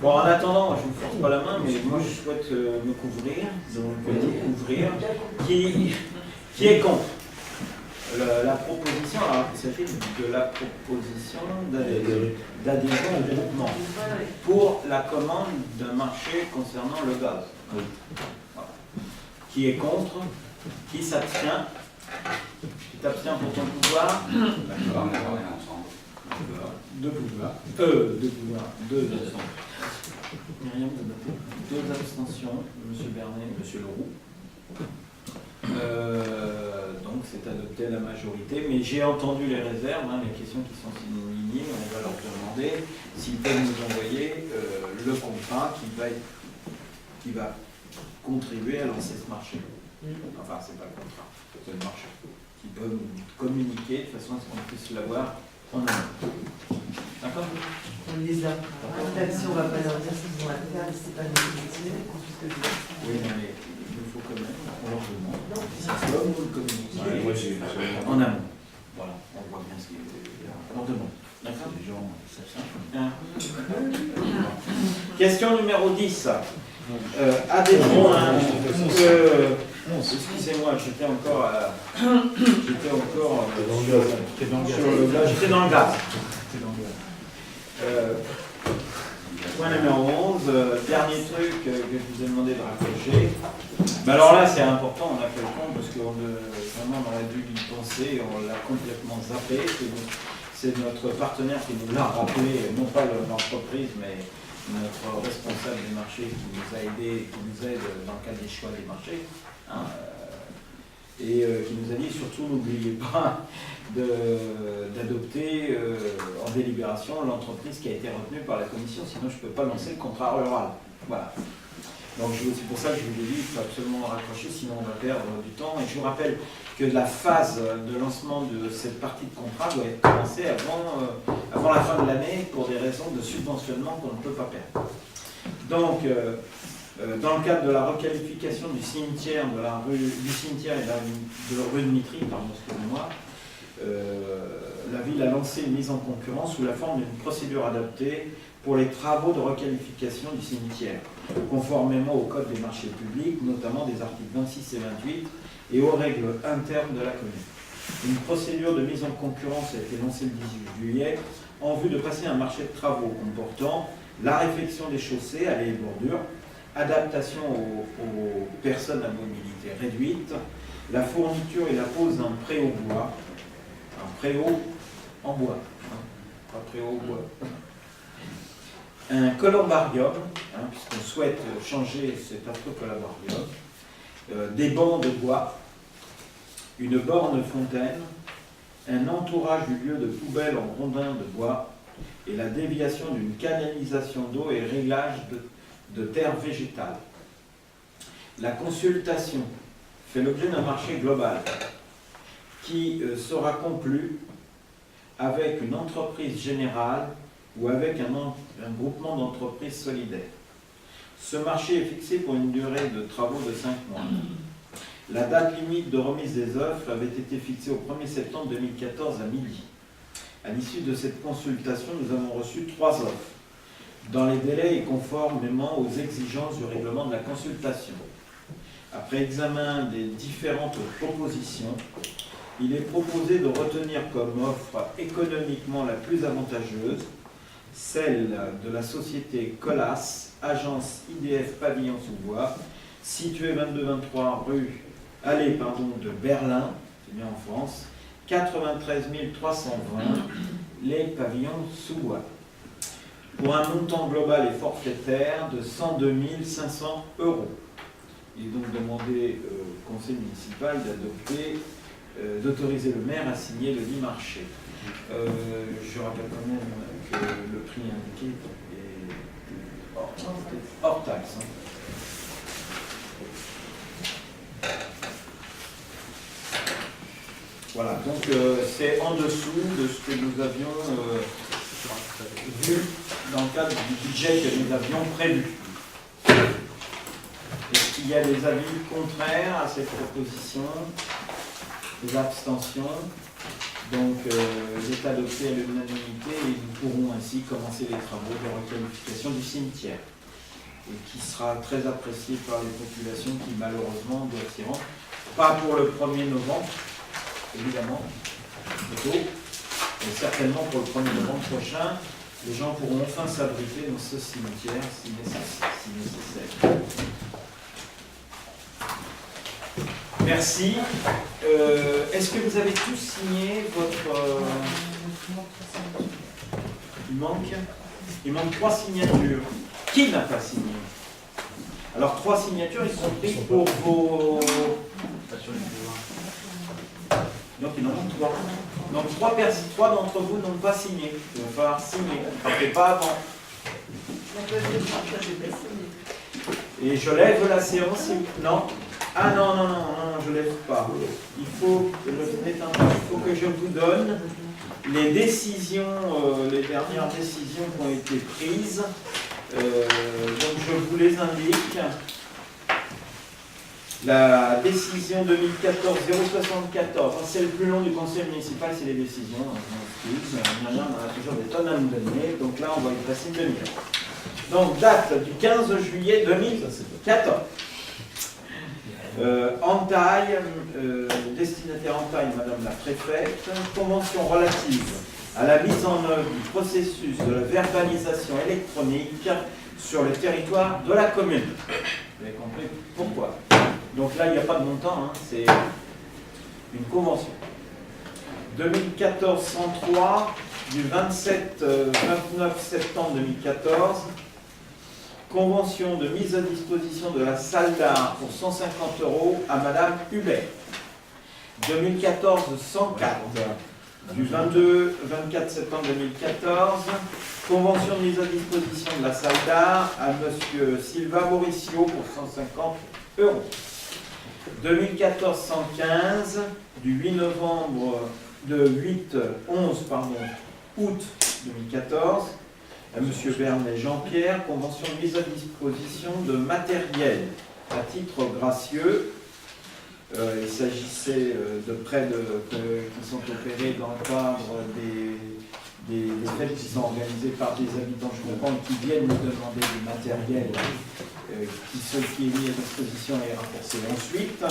S1: Bon, en attendant, je ne vous force pas la main, mais moi je souhaite me couvrir, donc découvrir, Qui est contre la proposition? Alors, il s'agit de la proposition d'adhésion au groupement pour la commande d'un marché concernant le gaz.
S2: Oui.
S1: Voilà. Qui est contre? Qui s'abstient? Tu t'abstiens pour ton pouvoir?
S2: D'accord, on est ensemble.
S1: Deux pouvoirs. Deux abstentions. Myriam, de noter. Deux abstentions, M. Bernet et M. Leroux. Donc c'est adopté à la majorité, mais j'ai entendu les réserves, les questions qui sont signées, on va leur demander s'ils peuvent nous envoyer le contrat qui va contribuer à lancer ce marché. Enfin, c'est pas le contrat, c'est le marché. Qui peut nous communiquer de façon à ce qu'on puisse l'avoir en amont. D'accord?
S5: On les a. Si on ne va pas leur dire ce qu'ils vont faire, c'est pas nous qu'on puisse le dire.
S1: Oui, mais il nous faut quand même, on leur demande. Si ça se nous le communiquer en amont. Voilà, on voit bien ce qu'il y a. On demande. D'accord? Les gens, ça Question numéro 10. Adhésion à excusez-moi, j'étais encore j'étais dans le gaz. Point numéro 11, dernier truc que je vous ai demandé de raccrocher. Ben alors là, c'est important, on a fait le compte parce qu'on vraiment on aurait dû y penser, on l'a complètement zappé. C'est notre partenaire qui nous l'a rappelé, non pas l'entreprise, mais notre responsable des marchés qui nous a aidés, qui nous aide dans le cadre des choix des marchés. Et qui nous a dit surtout n'oubliez pas d'adopter en délibération l'entreprise qui a été retenue par la commission, sinon je ne peux pas lancer le contrat rural. Voilà. Donc c'est pour ça que je vous ai dit, il faut absolument raccrocher, sinon on va perdre du temps. Et je vous rappelle que la phase de lancement de cette partie de contrat doit être commencée avant la fin de l'année pour des raisons de subventionnement qu'on ne peut pas perdre. Donc, dans le cadre de la requalification du cimetière, et de la rue de Mitry, excusez-moi, la ville a lancé une mise en concurrence sous la forme d'une procédure adaptée pour les travaux de requalification du cimetière, conformément au Code des marchés publics, notamment des articles 26 et 28, et aux règles internes de la commune. Une procédure de mise en concurrence a été lancée le 18 juillet en vue de passer un marché de travaux comportant la réfection des chaussées, allées et bordures, adaptation aux personnes à mobilité réduite, la fourniture et la pose d'un préau bois, un préau en bois, pas préau au bois, un columbarium, puisqu'on souhaite changer cet affreux columbarium, des bancs de bois, une borne fontaine, un entourage du lieu de poubelle en rondins de bois et la déviation d'une canalisation d'eau et réglage de terre végétale. La consultation fait l'objet d'un marché global qui sera conclu avec une entreprise générale ou avec un groupement d'entreprises solidaires. Ce marché est fixé pour une durée de travaux de 5 mois. La date limite de remise des offres avait été fixée au 1er septembre 2014 à midi. À l'issue de cette consultation, nous avons reçu 3 offres, dans les délais et conformément aux exigences du règlement de la consultation. Après examen des différentes propositions, il est proposé de retenir comme offre économiquement la plus avantageuse celle de la société Colas, agence IDF Pavillon sous bois, située 22-23 rue de Berlin, c'est bien en France, 93 320, les pavillons sous bois, pour un montant global et forfaitaire de 102 500 €. Il est donc demandé au conseil municipal d'autoriser le maire à signer le dit marché. Je rappelle quand même que le prix indiqué est hors taxe. Voilà, donc c'est en dessous de ce que nous avions vu dans le cadre du budget que nous avions prévu. Est-ce qu'il y a des avis contraires à cette proposition? Des abstentions? Donc, il est adopté à l'unanimité et nous pourrons ainsi commencer les travaux de requalification du cimetière, et qui sera très apprécié par les populations qui malheureusement doivent s'y rendre Pas pour le 1er novembre, évidemment, plutôt, mais certainement pour le 1er novembre prochain, les gens pourront enfin s'abriter dans ce cimetière si nécessaire. Merci. Est-ce que vous avez tous signé votre... Il manque 3 signatures. Qui n'a pas signé? Alors 3 signatures, y compris pour vos... Donc il en manque 3. Donc 3 d'entre vous n'ont pas signé. Il va falloir signer. Ne partez pas avant. Et je lève la séance. Non. Ah non, je ne lève pas. Il faut que je vous donne les décisions, les dernières décisions qui ont été prises. Donc je vous les indique. La décision 2014-074, c'est le plus long du conseil municipal, c'est les décisions. On a toujours des tonnes à nous donner, donc là on va y passer une demi-heure. Donc date du 15 juillet 2014. Entaille, destinataire Entaille, Madame la Préfète, convention relative à la mise en œuvre du processus de la verbalisation électronique sur le territoire de la commune. Vous avez compris pourquoi? Donc là, il n'y a pas de montant, hein, c'est une convention. 2014-103 du 29 septembre 2014, convention de mise à disposition de la salle d'art pour 150 € à Madame Hubert. 2014-104 du 24 septembre 2014, convention de mise à disposition de la salle d'art à Monsieur Silva Mauricio pour 150 €. 2014-115 du 8 août 2014 à M. Bernet Jean-Pierre, convention de mise à disposition de matériel à titre gracieux. Il s'agissait de prêts qui sont opérés dans le cadre des fêtes qui sont organisées par des habitants, je comprends, qui viennent nous demander du matériel qui est mis à disposition et renforcé. Ensuite,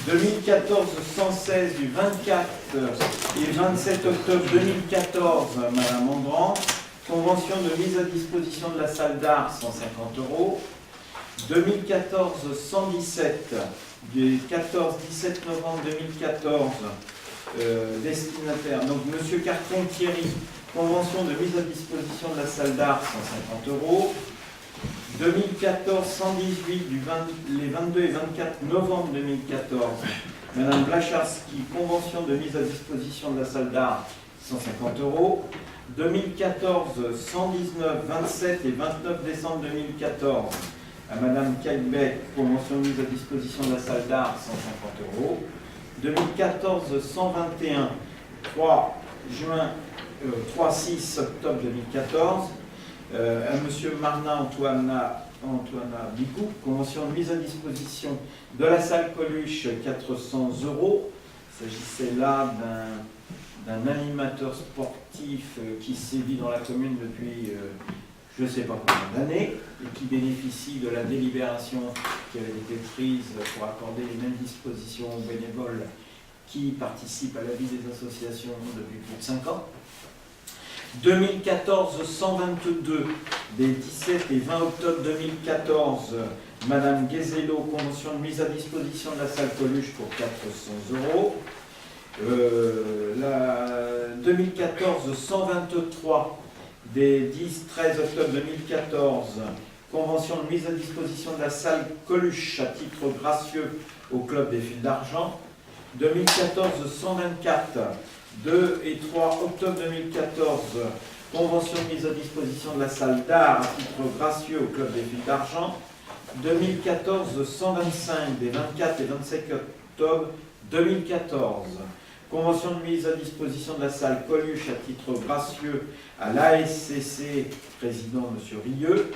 S1: 2014-116 du 24 et 27 octobre 2014, Madame Andran, convention de mise à disposition de la salle d'art, 150 €. 2014-117 du 14-17 novembre 2014, destinataire, donc Monsieur Carton Thierry, convention de mise à disposition de la salle d'art, 150 €. 2014-118 les 22 et 24 novembre 2014, Madame Blacharski, convention de mise à disposition de la salle d'art, 150 €. 2014-119, 27 et 29 décembre 2014, à Madame Kailbeck, convention de mise à disposition de la salle d'art, 150 €. 2014-121, 3-6 octobre 2014, à Monsieur Marna Antoana Bicou, convention de mise à disposition de la salle Coluche, 400 €. Il s'agissait là d'un animateur sportif qui sévit dans la commune depuis je ne sais pas combien d'années et qui bénéficie de la délibération qui avait été prise pour accorder les mêmes dispositions aux bénévoles qui participent à la vie des associations depuis plus de 5 ans. 2014-122 des 17 et 20 octobre 2014, Madame Guézello, convention de mise à disposition de la salle Coluche pour 400 €. 2014-123 des 10-13 octobre 2014, convention de mise à disposition de la salle Coluche à titre gracieux au Club des Fils d'Argent. 2014-124, 2 et 3 octobre 2014, convention de mise à disposition de la salle d'art à titre gracieux au Club des Fils d'Argent. 2014-125 des 24 et 25 octobre 2014, convention de mise à disposition de la salle Coluche à titre gracieux à l'ASCC, président M. Rieux.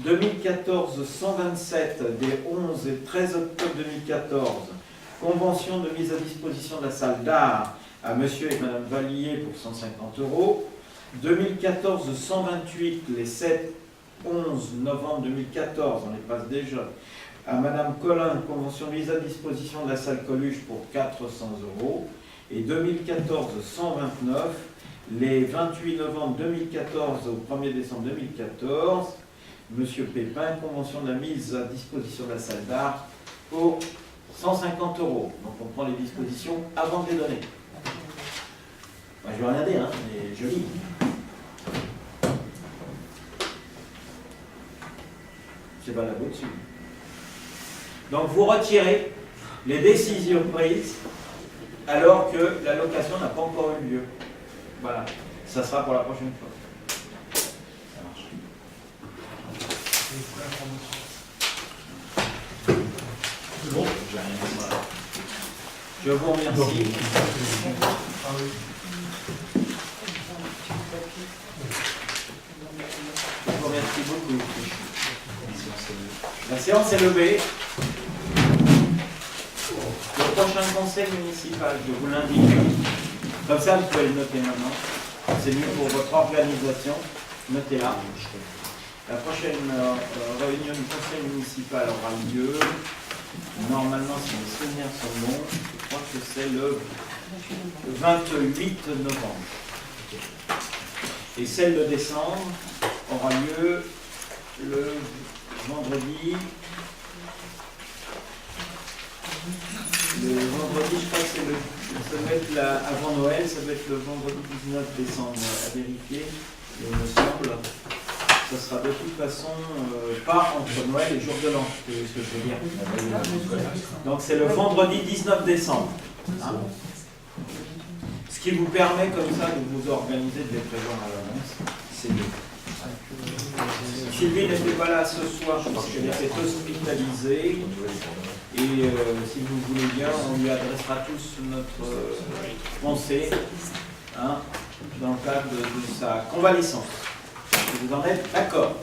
S1: 2014-127 des 11 et 13 octobre 2014, convention de mise à disposition de la salle d'art à M. et Mme Vallier pour 150 €. 2014-128 les 7-11 novembre 2014, on les passe déjà, À Madame Collin, convention de mise à disposition de la salle Coluche pour 400 €. Et 2014, 129. Les 28 novembre 2014 au 1er décembre 2014, Monsieur Pépin, convention de la mise à disposition de la salle d'art pour 150 €. Donc on prend les dispositions avant de les donner. Moi, je vais rien dire, hein, mais je lis. C'est pas la faute dessus. Donc vous retirez les décisions prises alors que la location n'a pas encore eu lieu. Voilà, ça sera pour la prochaine fois.
S3: Ça marche.
S8: C'est bon.
S3: J'ai rien dit.
S1: Voilà. Je vous remercie. Je vous remercie beaucoup. La séance est levée. Le prochain conseil municipal, je vous l'indique. Comme ça, vous pouvez le noter maintenant. C'est mieux pour votre organisation. Notez-la. La prochaine réunion du conseil municipal aura lieu. Normalement, si mes souvenirs sont bons, je crois que c'est le 28 novembre. Et celle de décembre aura lieu le vendredi. Le vendredi, je crois que c'est ça doit être avant Noël, ça doit être le vendredi 19 décembre à vérifier, il me semble. Ça sera de toute façon pas entre Noël et jour de l'an, c'est ce que je veux dire. Donc c'est le vendredi 19 décembre. Hein. Ce qui vous permet comme ça de vous organiser, de les prévoir à l'avance, c'est mieux. Sylvie n'était pas là ce soir parce qu'elle était hospitalisée. Et si vous voulez bien, on lui adressera tous notre pensée hein, dans le cadre de sa convalescence. Vous en êtes d'accord?